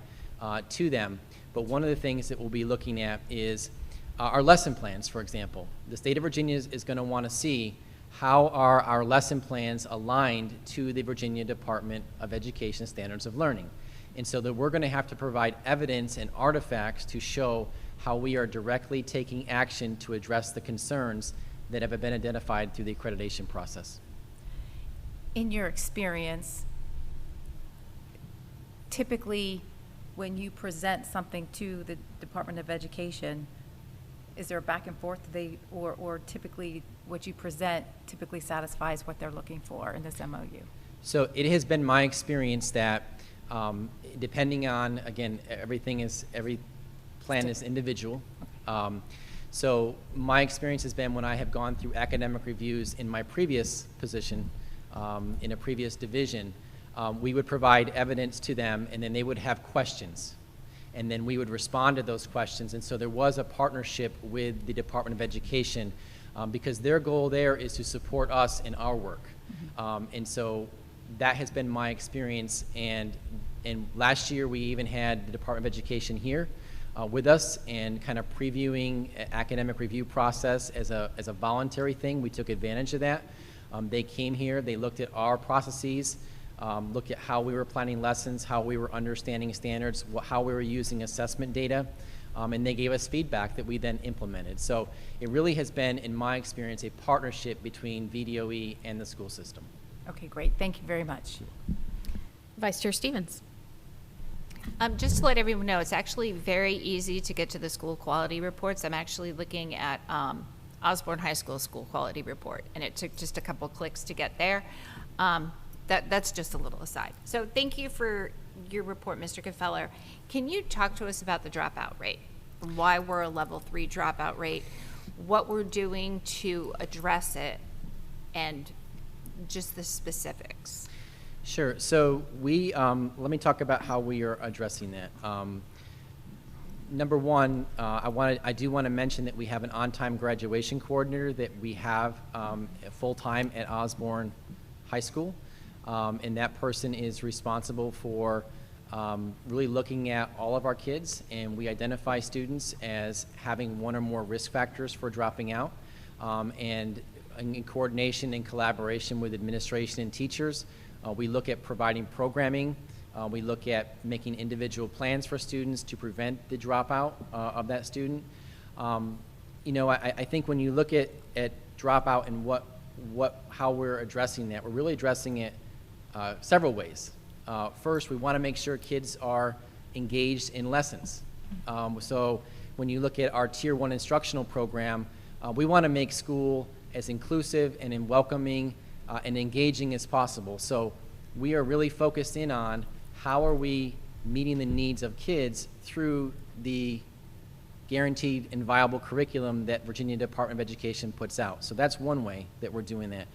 to them. But one of the things that we'll be looking at is our lesson plans, for example. The state of Virginia is going to want to see how are our lesson plans aligned to the Virginia Department of Education Standards of Learning. And so that we're going to have to provide evidence and artifacts to show how we are directly taking action to address the concerns that have been identified through the accreditation process. In your experience, typically when you present something to the Department of Education, is there a back and forth, or typically what you present typically satisfies what they're looking for in this MOU? So it has been my experience that depending on, again, every plan is individual. So my experience has been when I have gone through academic reviews in my previous position, in a previous division, we would provide evidence to them, and then they would have questions. And then we would respond to those questions. And so there was a partnership with the Department of Education because their goal there is to support us in our work. And so that has been my experience. And last year we even had the Department of Education here with us and kind of previewing academic review process as a voluntary thing. We took advantage of that. They came here, they looked at our processes, look at how we were planning lessons, how we were understanding standards, how we were using assessment data, and they gave us feedback that we then implemented. So it really has been, in my experience, a partnership between VDOE and the school system. Okay, great. Thank you very much. Vice Chair Stevens. Just to let everyone know, it's actually very easy to get to the school quality reports. I'm actually looking at Osborne High School school quality report, and it took just a couple clicks to get there. That's just a little aside. So thank you for your report, Mr. Gefeller. Can you talk to us about the dropout rate? Why we're a level 3 dropout rate, what we're doing to address it, and just the specifics? Sure. So we, let me talk about how we are addressing that. Number one, I do want to mention that we have an on-time graduation coordinator that we have full-time at Osborne High School. And that person is responsible for really looking at all of our kids, and we identify students as having one or more risk factors for dropping out. And in coordination and collaboration with administration and teachers, we look at providing programming. We look at making individual plans for students to prevent the dropout of that student. You know, I think when you look at dropout and how we're addressing that, we're really addressing it several ways. First, we want to make sure kids are engaged in lessons. So when you look at our Tier 1 instructional program, we want to make school as inclusive and welcoming and engaging as possible. So we are really focused in on how are we meeting the needs of kids through the guaranteed and viable curriculum that Virginia Department of Education puts out. So that's one way that we're doing that.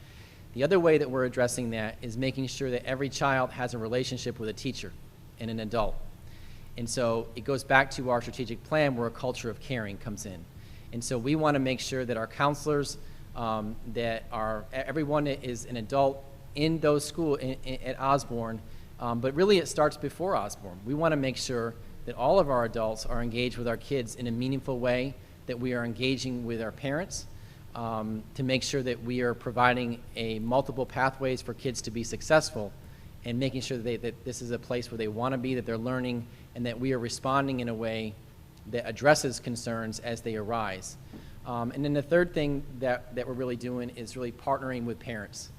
The other way that we're addressing that is making sure that every child has a relationship with a teacher and an adult. And so it goes back to our strategic plan where a culture of caring comes in. And so we want to make sure that our counselors, everyone that is an adult in those schools at Osborne, but really it starts before Osborne. We want to make sure that all of our adults are engaged with our kids in a meaningful way, that we are engaging with our parents, to make sure that we are providing multiple pathways for kids to be successful, and making sure that this is a place where they want to be, that they're learning, and that we are responding in a way that addresses concerns as they arise. And then the third thing that we're really doing is really partnering with parents,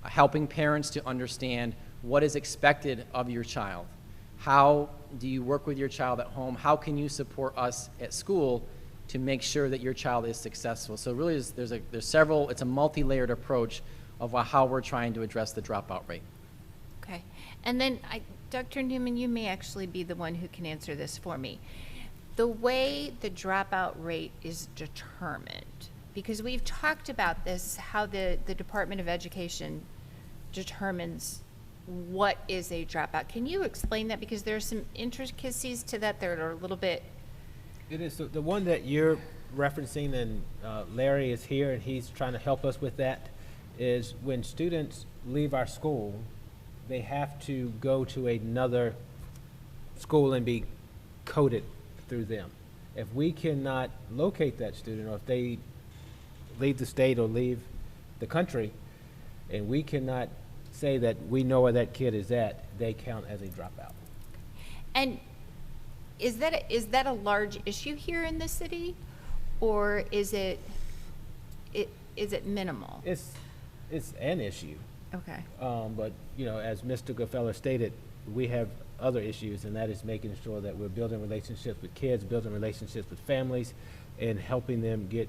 helping parents to understand what is expected of your child. How do you work with your child at home? How can you support us at school to make sure that your child is successful? So really it's a multi-layered approach of how we're trying to address the dropout rate. Okay. And then, Dr. Newman, you may actually be the one who can answer this for me. The way the dropout rate is determined, because we've talked about this, how the Department of Education determines what is a dropout. Can you explain that? Because there are some intricacies to that that are a little bit. It is the one that you're referencing, and Larry is here, and he's trying to help us with that, is when students leave our school, they have to go to another school and be coded through them. If we cannot locate that student, or if they leave the state or leave the country, and we cannot say that we know where that kid is at, they count as a dropout. And is that a large issue here in the city, or is it minimal? It's an issue. Okay. But, as Mr. Gaffeller stated, we have other issues, and that is making sure that we're building relationships with kids, building relationships with families, and helping them get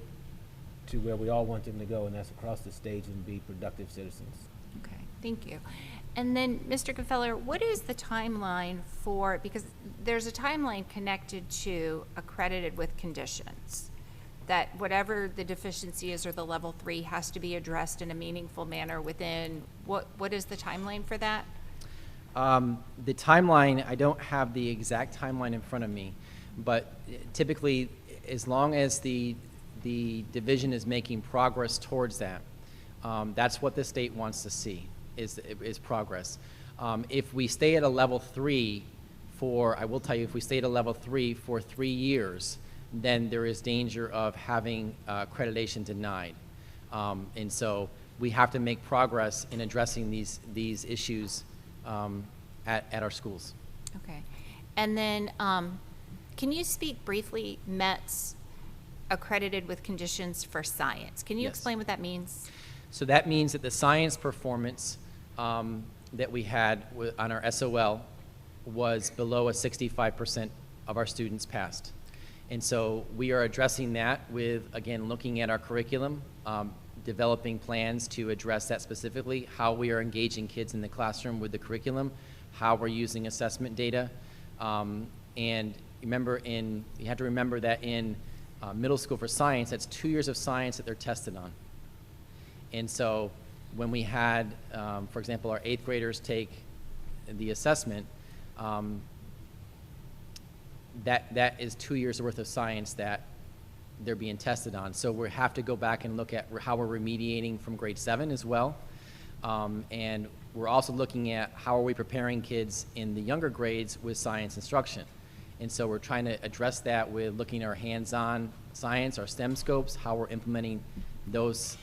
to where we all want them to go, and that's across the stage and be productive citizens. Okay, thank you. And then, Mr. Gaffeller, what is the timeline for, because there's a timeline connected to accredited with conditions, that whatever the deficiency is or the level 3 has to be addressed in a meaningful manner within, what is the timeline for that? The timeline, I don't have the exact timeline in front of me, but typically, as long as the division is making progress towards that, that's what the state wants to see, is progress. If we stay at a level 3 I will tell you, if we stay at a level 3 for 3 years, then there is danger of having accreditation denied. And so we have to make progress in addressing these issues at our schools. Okay. And then, can you speak briefly, Mets accredited with conditions for science? Can you Yes. explain what that means? So that means that the science performance that we had on our SOL was below a 65% of our students passed. And so we are addressing that with, again, looking at our curriculum, developing plans to address that specifically, how we are engaging kids in the classroom with the curriculum, how we're using assessment data. And you have to remember that in middle school for science, that's 2 years of science that they're tested on. And so when we had, for example, our 8th graders take the assessment, that is 2 years worth of science that they're being tested on. So we have to go back and look at how we're remediating from grade 7 as well. And we're also looking at how are we preparing kids in the younger grades with science instruction. And so we're trying to address that with looking at our hands-on science, our STEM scopes, how we're implementing those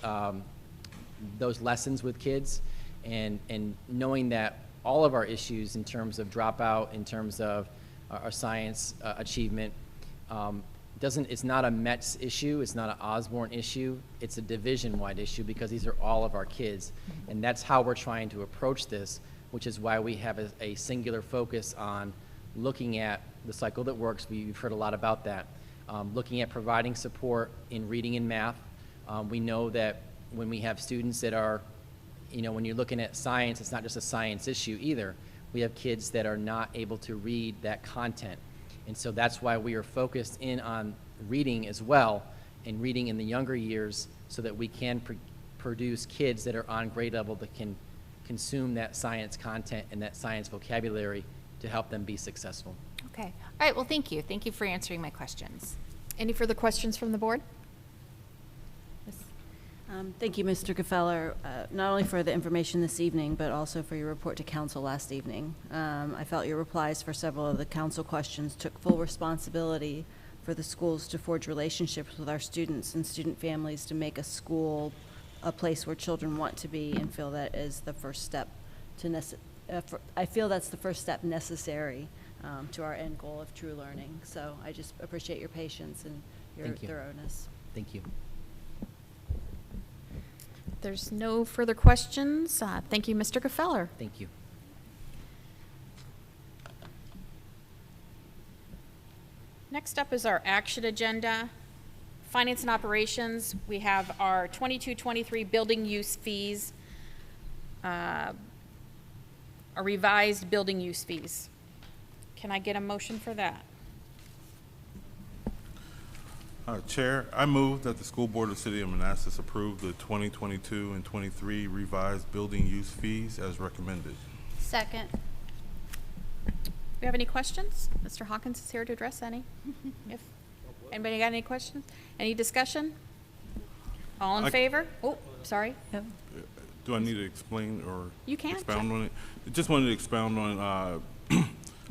lessons with kids, and knowing that all of our issues in terms of dropout, in terms of our science achievement, it's not a Mets issue, it's not an Osborne issue, it's a division-wide issue because these are all of our kids. And that's how we're trying to approach this, which is why we have a singular focus on looking at the cycle that works. We've heard a lot about that. Looking at providing support in reading and math. We know that when we have students that are, when you're looking at science, it's not just a science issue either. We have kids that are not able to read that content. And so that's why we are focused in on reading as well, and reading in the younger years so that we can produce kids that are on grade level that can consume that science content and that science vocabulary to help them be successful. Okay. All right, well, thank you. Thank you for answering my questions. Any further questions from the board? Thank you, Mr. Gaffeller, not only for the information this evening, but also for your report to council last evening. I felt your replies for several of the council questions took full responsibility for the schools to forge relationships with our students and student families to make a school a place where children want to be, and feel that is the first step I feel that's the first step necessary to our end goal of true learning. So I just appreciate your patience and your Thank you. thoroughness. Thank you. There's no further questions. Thank you, Mr. Gaffeller. Thank you. Next up is our action agenda. Finance and operations, we have our 22-23 building use fees. a revised building use fees. Can I get a motion for that? Chair, I move that the School Board of the City of Manassas approve the 2022 and 23 revised building use fees as recommended. Second. Do we have any questions? Mr. Hawkins is here to address any. If anybody got any questions? Any discussion? All in favor? Oh, sorry. Do I need to explain or You can, expound sure. on it? I just wanted to expound on,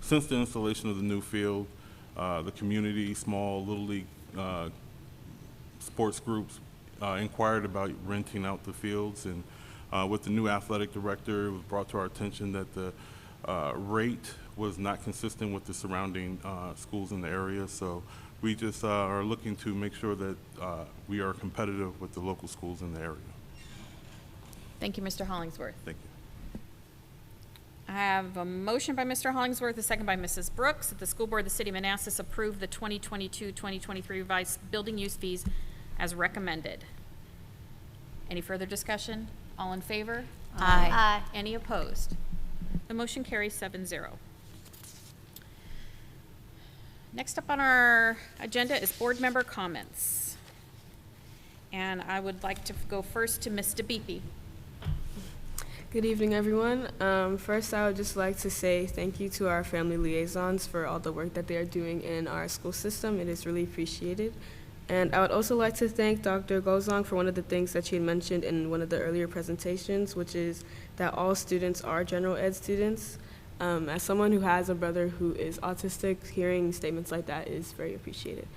since the installation of the new field, the community, small, little league sports groups inquired about renting out the fields, and with the new athletic director, it was brought to our attention that the rate was not consistent with the surrounding schools in the area. So we just are looking to make sure that we are competitive with the local schools in the area. Thank you, Mr. Hollingsworth. Thank you. I have a motion by Mr. Hollingsworth, a second by Mrs. Brooks, that the School Board of the City of Manassas approve the 2022-2023 revised building use fees as recommended. Any further discussion? All in favor? Aye. Any opposed? The motion carries 7-0. Next up on our agenda is board member comments. And I would like to go first to Ms. DeBeepy. Good evening, everyone. First, I would just like to say thank you to our family liaisons for all the work that they are doing in our school system. It is really appreciated. And I would also like to thank Dr. Gozong for one of the things that she had mentioned in one of the earlier presentations, which is that all students are general ed students. As someone who has a brother who is autistic, hearing statements like that is very appreciated.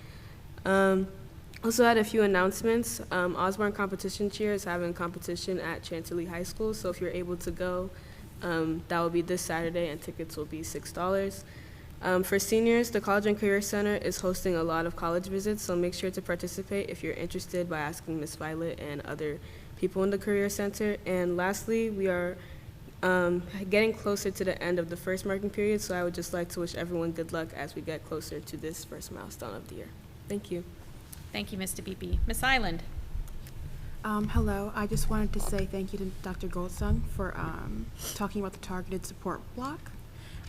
Also had a few announcements. Osborne Competition Cheer is having a competition at Chantilly High School, so if you're able to go, that will be this Saturday, and tickets will be $6. For seniors, the College and Career Center is hosting a lot of college visits, so make sure to participate if you're interested by asking Ms. Violet and other people in the Career Center. And lastly, we are getting closer to the end of the first marking period, so I would just like to wish everyone good luck as we get closer to this first milestone of the year. Thank you. Thank you, Ms. DeBeepy. Ms. Island. Hello. I just wanted to say thank you to Dr. Goldsung for talking about the targeted support block.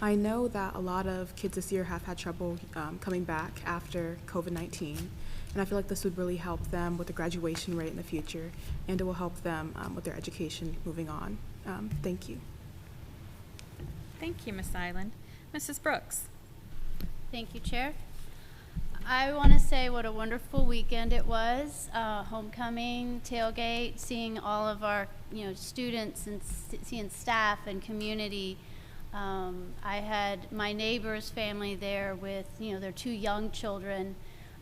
I know that a lot of kids this year have had trouble coming back after COVID-19, and I feel like this would really help them with the graduation rate in the future, and it will help them with their education moving on. Thank you. Thank you, Ms. Island. Mrs. Brooks. Thank you, Chair. I want to say what a wonderful weekend it was. Homecoming, tailgate, seeing all of our, students and seeing staff and community. I had my neighbor's family there with, their 2 young children.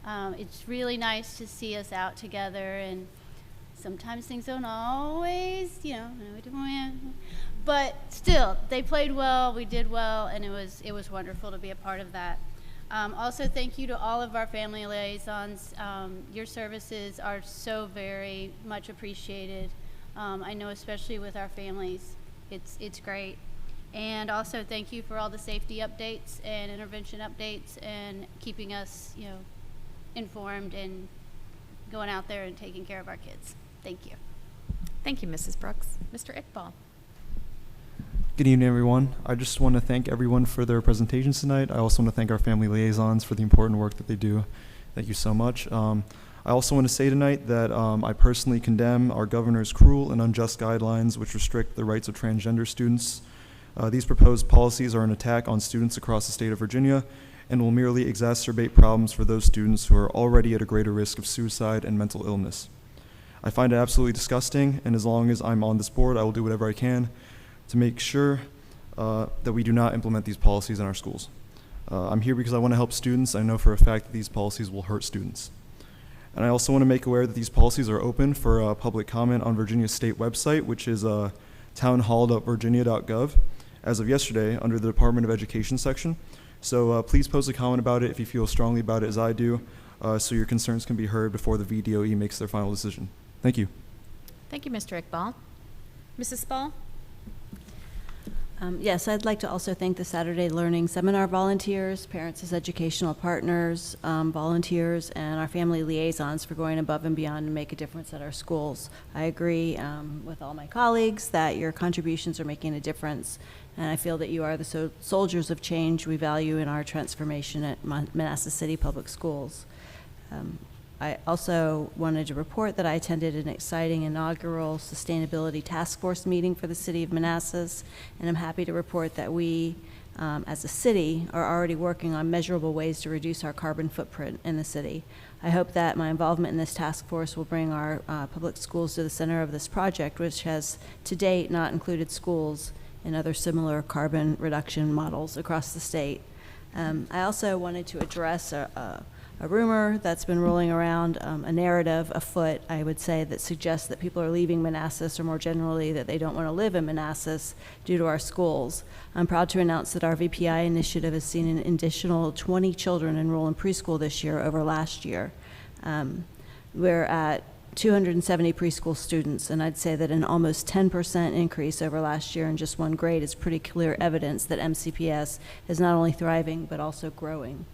It's really nice to see us out together, and sometimes things don't always, but still, they played well, we did well, and it was wonderful to be a part of that. Also, thank you to all of our family liaisons. Your services are so very much appreciated. I know especially with our families, it's great. And also thank you for all the safety updates and intervention updates and keeping us, informed and going out there and taking care of our kids. Thank you. Thank you, Mrs. Brooks. Mr. Iqbal. Good evening, everyone. I just want to thank everyone for their presentations tonight. I also want to thank our family liaisons for the important work that they do. Thank you so much. I also want to say tonight that I personally condemn our governor's cruel and unjust guidelines which restrict the rights of transgender students. These proposed policies are an attack on students across the state of Virginia and will merely exacerbate problems for those students who are already at a greater risk of suicide and mental illness. I find it absolutely disgusting, and as long as I'm on this board, I will do whatever I can to make sure that we do not implement these policies in our schools. I'm here because I want to help students. I know for a fact that these policies will hurt students. And I also want to make aware that these policies are open for public comment on Virginia's state website, which is townhall.virginia.gov, as of yesterday under the Department of Education section. So please post a comment about it if you feel strongly about it as I do, so your concerns can be heard before the VDOE makes their final decision. Thank you. Thank you, Mr. Iqbal. Mrs. Spall. Yes, I'd like to also thank the Saturday Learning Seminar volunteers, parents as educational partners, volunteers, and our family liaisons for going above and beyond to make a difference at our schools. I agree with all my colleagues that your contributions are making a difference, and I feel that you are the soldiers of change we value in our transformation at Manassas City Public Schools. I also wanted to report that I attended an exciting inaugural Sustainability Task Force meeting for the City of Manassas, and I'm happy to report that we, as a city, are already working on measurable ways to reduce our carbon footprint in the city. I hope that my involvement in this task force will bring our public schools to the center of this project, which has to date not included schools and other similar carbon reduction models across the state. I also wanted to address a rumor that's been rolling around, a narrative afoot, I would say, that suggests that people are leaving Manassas, or more generally, that they don't want to live in Manassas due to our schools. I'm proud to announce that our VPI initiative has seen an additional 20 children enroll in preschool this year over last year. We're at 270 preschool students, and I'd say that an almost 10% increase over last year in just one grade is pretty clear evidence that Mcps is not only thriving, but also growing.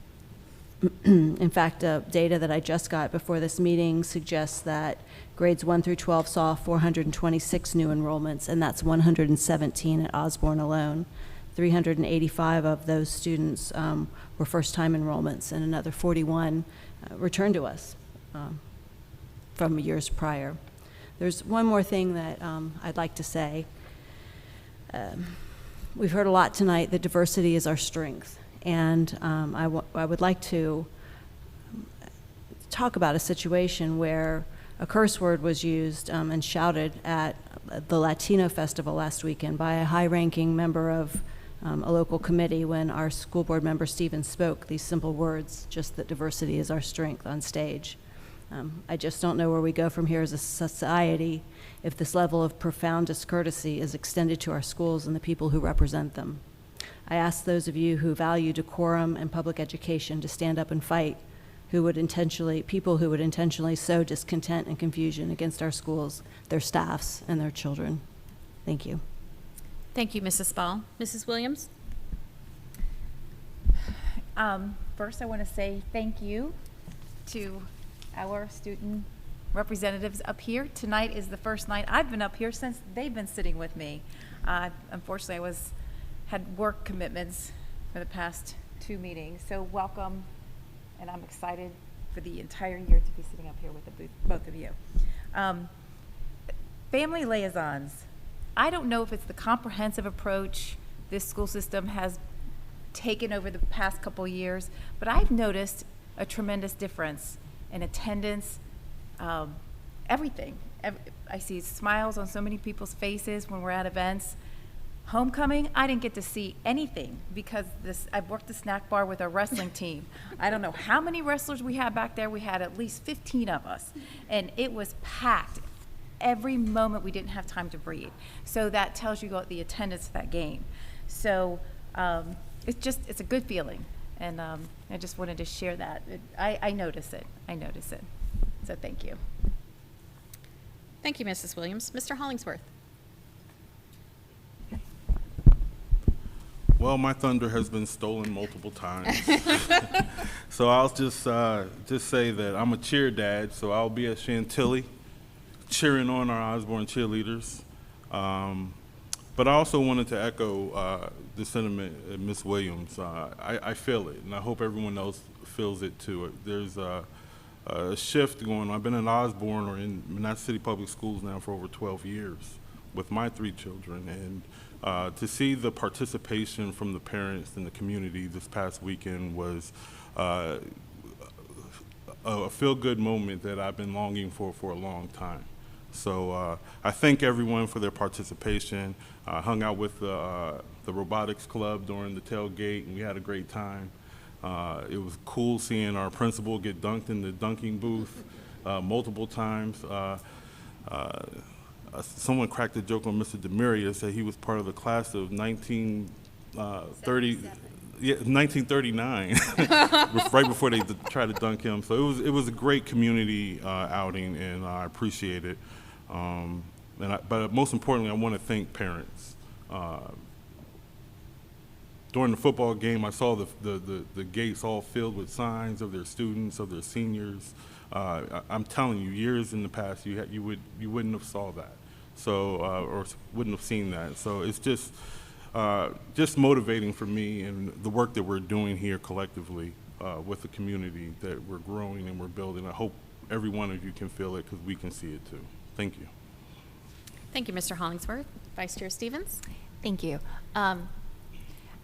In fact, data that I just got before this meeting suggests that grades 1 through 12 saw 426 new enrollments, and that's 117 at Osborne alone. 385 of those students were first-time enrollments, and another 41 returned to us from years prior. There's one more thing that I'd like to say. We've heard a lot tonight that diversity is our strength. And I would like to talk about a situation where a curse word was used and shouted at the Latino Festival last weekend by a high-ranking member of a local committee when our school board member Stevens spoke these simple words, just that diversity is our strength, on stage. I just don't know where we go from here as a society if this level of profound discourtesy is extended to our schools and the people who represent them. I ask those of you who value decorum and public education to stand up and fight people who would intentionally sow discontent and confusion against our schools, their staffs, and their children. Thank you. Thank you, Mrs. Spall. Mrs. Williams? First, I want to say thank you to our student representatives up here. Tonight is the first night I've been up here since they've been sitting with me. Unfortunately, I had work commitments for the past 2 meetings, so welcome, and I'm excited for the entire year to be sitting up here with both of you. Family liaisons. I don't know if it's the comprehensive approach this school system has taken over the past couple years, but I've noticed a tremendous difference in attendance, everything. I see smiles on so many people's faces when we're at events. Homecoming, I didn't get to see anything because I've worked the snack bar with our wrestling team. I don't know how many wrestlers we had back there. We had at least 15 of us, and it was packed. Every moment we didn't have time to breathe. So that tells you about the attendance of that game. So it's a good feeling, and I just wanted to share that. I notice it. So thank you. Thank you, Mrs. Williams. Mr. Hollingsworth? Well, my thunder has been stolen multiple times. So I'll just say that I'm a cheer dad, so I'll be at Chantilly cheering on our Osborne cheerleaders. But I also wanted to echo the sentiment of Ms. Williams. I feel it, and I hope everyone else feels it too. There's a shift going on. I've been in Osborne or in Manassas City Public Schools now for over 12 years with my 3 children, and to see the participation from the parents and the community this past weekend was a feel-good moment that I've been longing for a long time. So I thank everyone for their participation. I hung out with the Robotics Club during the tailgate, and we had a great time. It was cool seeing our principal get dunked in the dunking booth multiple times. Someone cracked a joke on Mr. Demiria, said he was part of the class of 1939, right before they tried to dunk him. So it was a great community outing, and I appreciate it. But most importantly, I want to thank parents during the football game, I saw the gates all filled with signs of their students, of their seniors. I'm telling you, years in the past, you wouldn't have saw that, so or wouldn't have seen that. So it's just motivating for me and the work that we're doing here collectively with the community that we're growing and we're building. I hope every one of you can feel it because we can see it too. Thank you. Thank you, Mr. Hollingsworth. Vice Chair Stevens? Thank you.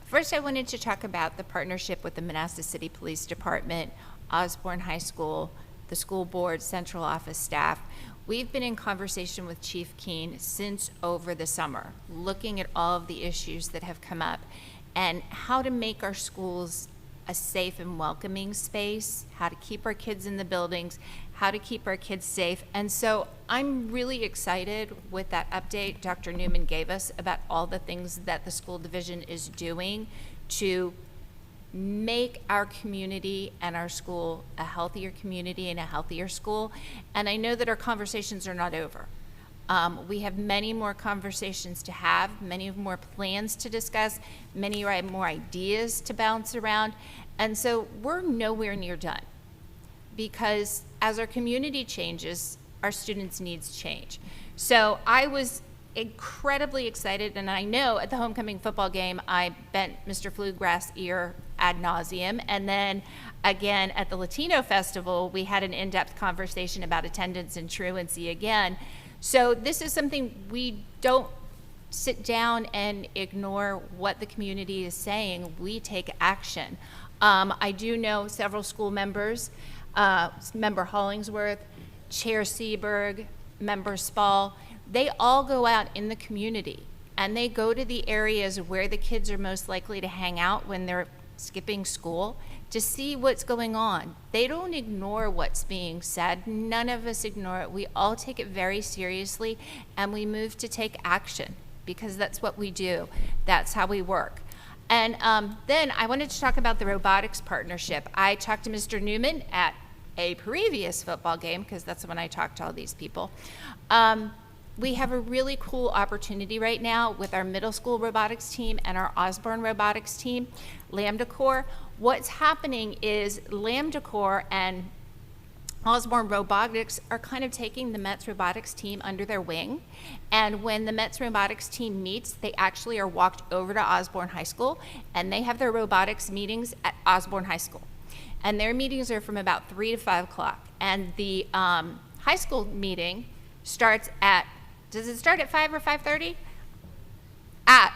First, I wanted to talk about the partnership with the Manassas City Police Department, Osborne High School, the school board, central office staff. We've been in conversation with Chief Keene since over the summer, looking at all of the issues that have come up and how to make our schools a safe and welcoming space, how to keep our kids in the buildings, how to keep our kids safe. And so I'm really excited with that update Dr. Newman gave us about all the things that the school division is doing to make our community and our school a healthier community and a healthier school. And I know that our conversations are not over. We have many more conversations to have, many more plans to discuss, many more ideas to bounce around. And so we're nowhere near done, because as our community changes, our students' needs change. So I was incredibly excited, and I know at the homecoming football game, I bent Mr. Flugrass' ear ad nauseum, and then again at the Latino Festival, we had an in-depth conversation about attendance and truancy again. So this is something we don't sit down and ignore what the community is saying. We take action. I do know several school members, Member Hollingsworth, Chair Seberg, Member Spall, they all go out in the community and they go to the areas where the kids are most likely to hang out when they're skipping school to see what's going on. They don't ignore what's being said. None of us ignore it. We all take it very seriously, and we move to take action because that's what we do. That's how we work. And then I wanted to talk about the Robotics Partnership. I talked to Mr. Newman at a previous football game, because that's when I talked to all these people. We have a really cool opportunity right now with our middle school robotics team and our Osborne robotics team, Lambda Core. What's happening is Lambda Core and Osborne Robotics are kind of taking the Mets robotics team under their wing. And when the Mets robotics team meets, they actually are walked over to Osborne High School, and they have their robotics meetings at Osborne High School. And their meetings are from about 3 to 5 o'clock. And the high school meeting starts at, does it start at 5 or 5:30?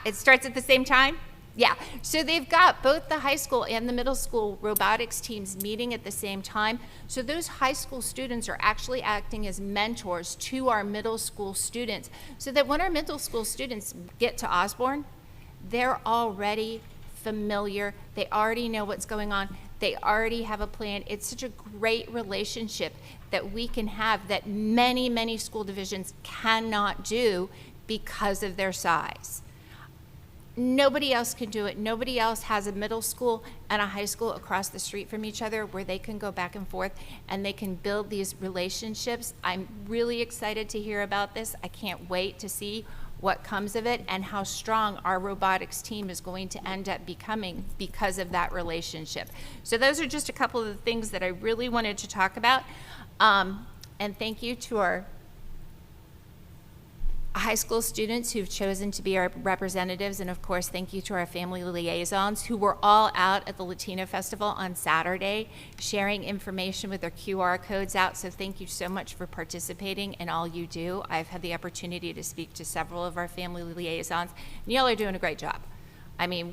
It starts at the same time? Yeah, so they've got both the high school and the middle school robotics teams meeting at the same time. So those high school students are actually acting as mentors to our middle school students, so that when our middle school students get to Osborne, they're already familiar, they already know what's going on, they already have a plan. It's such a great relationship that we can have that many, many school divisions cannot do because of their size. Nobody else can do it. Nobody else has a middle school and a high school across the street from each other where they can go back and forth and they can build these relationships. I'm really excited to hear about this. I can't wait to see what comes of it and how strong our robotics team is going to end up becoming because of that relationship. So those are just a couple of the things that I really wanted to talk about. And thank you to our high school students who've chosen to be our representatives, and of course thank you to our family liaisons who were all out at the Latino Festival on Saturday sharing information with their QR codes out. So thank you so much for participating in all you do. I've had the opportunity to speak to several of our family liaisons, and y'all are doing a great job. I mean,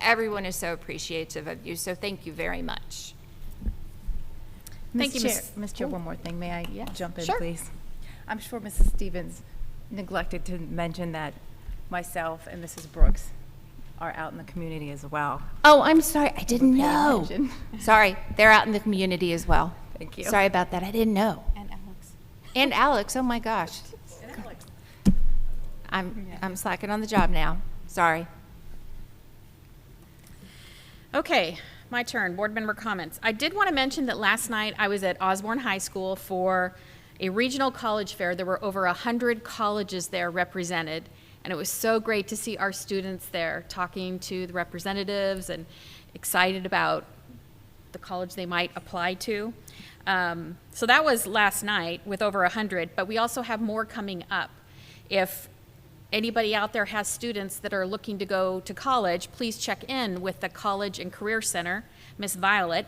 everyone is so appreciative of you, so thank you very much. Thank you, Ms. Chair. One more thing. May I jump in, please? I'm sure Mrs. Stevens neglected to mention that myself and Mrs. Brooks are out in the community as well. Oh, I'm sorry. I didn't know. Sorry. They're out in the community as well. Thank you. Sorry about that. I didn't know. And Alex. And Alex. Oh, my gosh. And Alex. I'm slacking on the job now. Sorry. Okay, my turn. Board member comments. I did want to mention that last night I was at Osborne High School for a regional college fair. There were over 100 colleges there represented, And it was so great to see our students there talking to the representatives and excited about the college they might apply to. So that was last night with over 100, but we also have more coming up. If anybody out there has students that are looking to go to college, please check in with the College and Career Center, Miss Violet,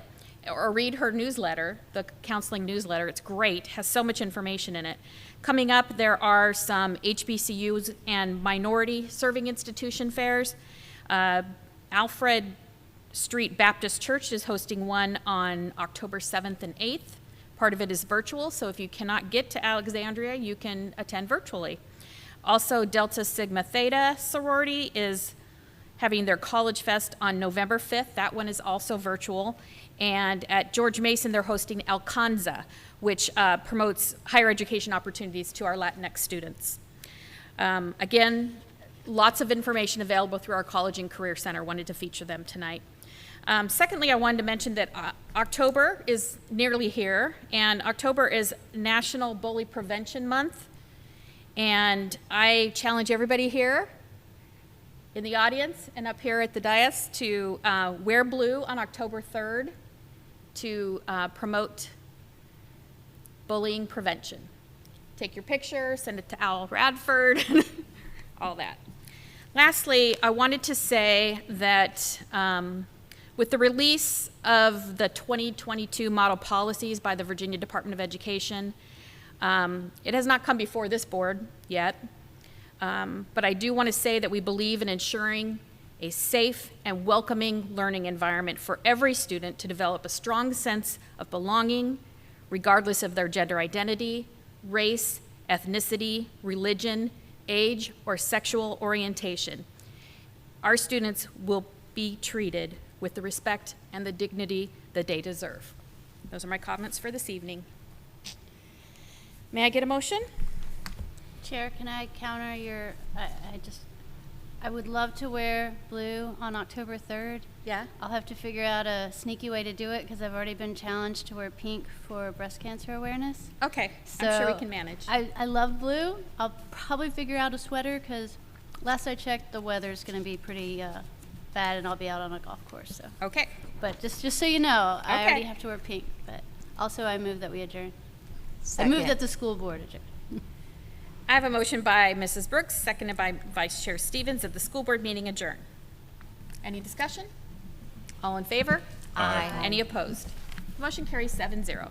or read her newsletter, the counseling newsletter. It's great, has so much information in it. Coming up, there are some HBCUs and minority serving institution fairs. Alfred Street Baptist Church is hosting one on October 7th and 8th. Part of it is virtual, so if you cannot get to Alexandria, you can attend virtually. Also, Delta Sigma Theta sorority is having their College Fest on November 5th. That one is also virtual. And at George Mason, they're hosting Alcanza, which promotes higher education opportunities to our Latinx students. Again, lots of information available through our College and Career Center. Wanted to feature them tonight. Secondly, I wanted to mention that October is nearly here, and October is National Bully Prevention Month. And I challenge everybody here in the audience and up here at the dais to wear blue on October 3rd to promote bullying prevention. Take your picture, send it to Al Radford, all that. Lastly, I wanted to say that with the release of the 2022 model policies by the Virginia Department of Education, it has not come before this board yet, but I do want to say that we believe in ensuring a safe and welcoming learning environment for every student to develop a strong sense of belonging, regardless of their gender identity, race, ethnicity, religion, age, or sexual orientation. Our students will be treated with the respect and the dignity that they deserve. Those are my comments for this evening. May I get a motion? Chair, can I counter your, I would love to wear blue on October 3rd. Yeah? I'll have to figure out a sneaky way to do it because I've already been challenged to wear pink for breast cancer awareness. Okay, So I'm sure we can manage. I love blue. I'll probably figure out a sweater because last I checked, the weather's going to be pretty bad and I'll be out on a golf course. So. Okay. But just so you know, I already Okay. have to wear pink. But also I move that we adjourn. Second. I move that the school board adjourn. I have a motion by Mrs. Brooks, seconded by Vice Chair Stevens, that the school board meeting adjourn. Any discussion? All in favor? Aye. Any opposed? Motion carries 7-0.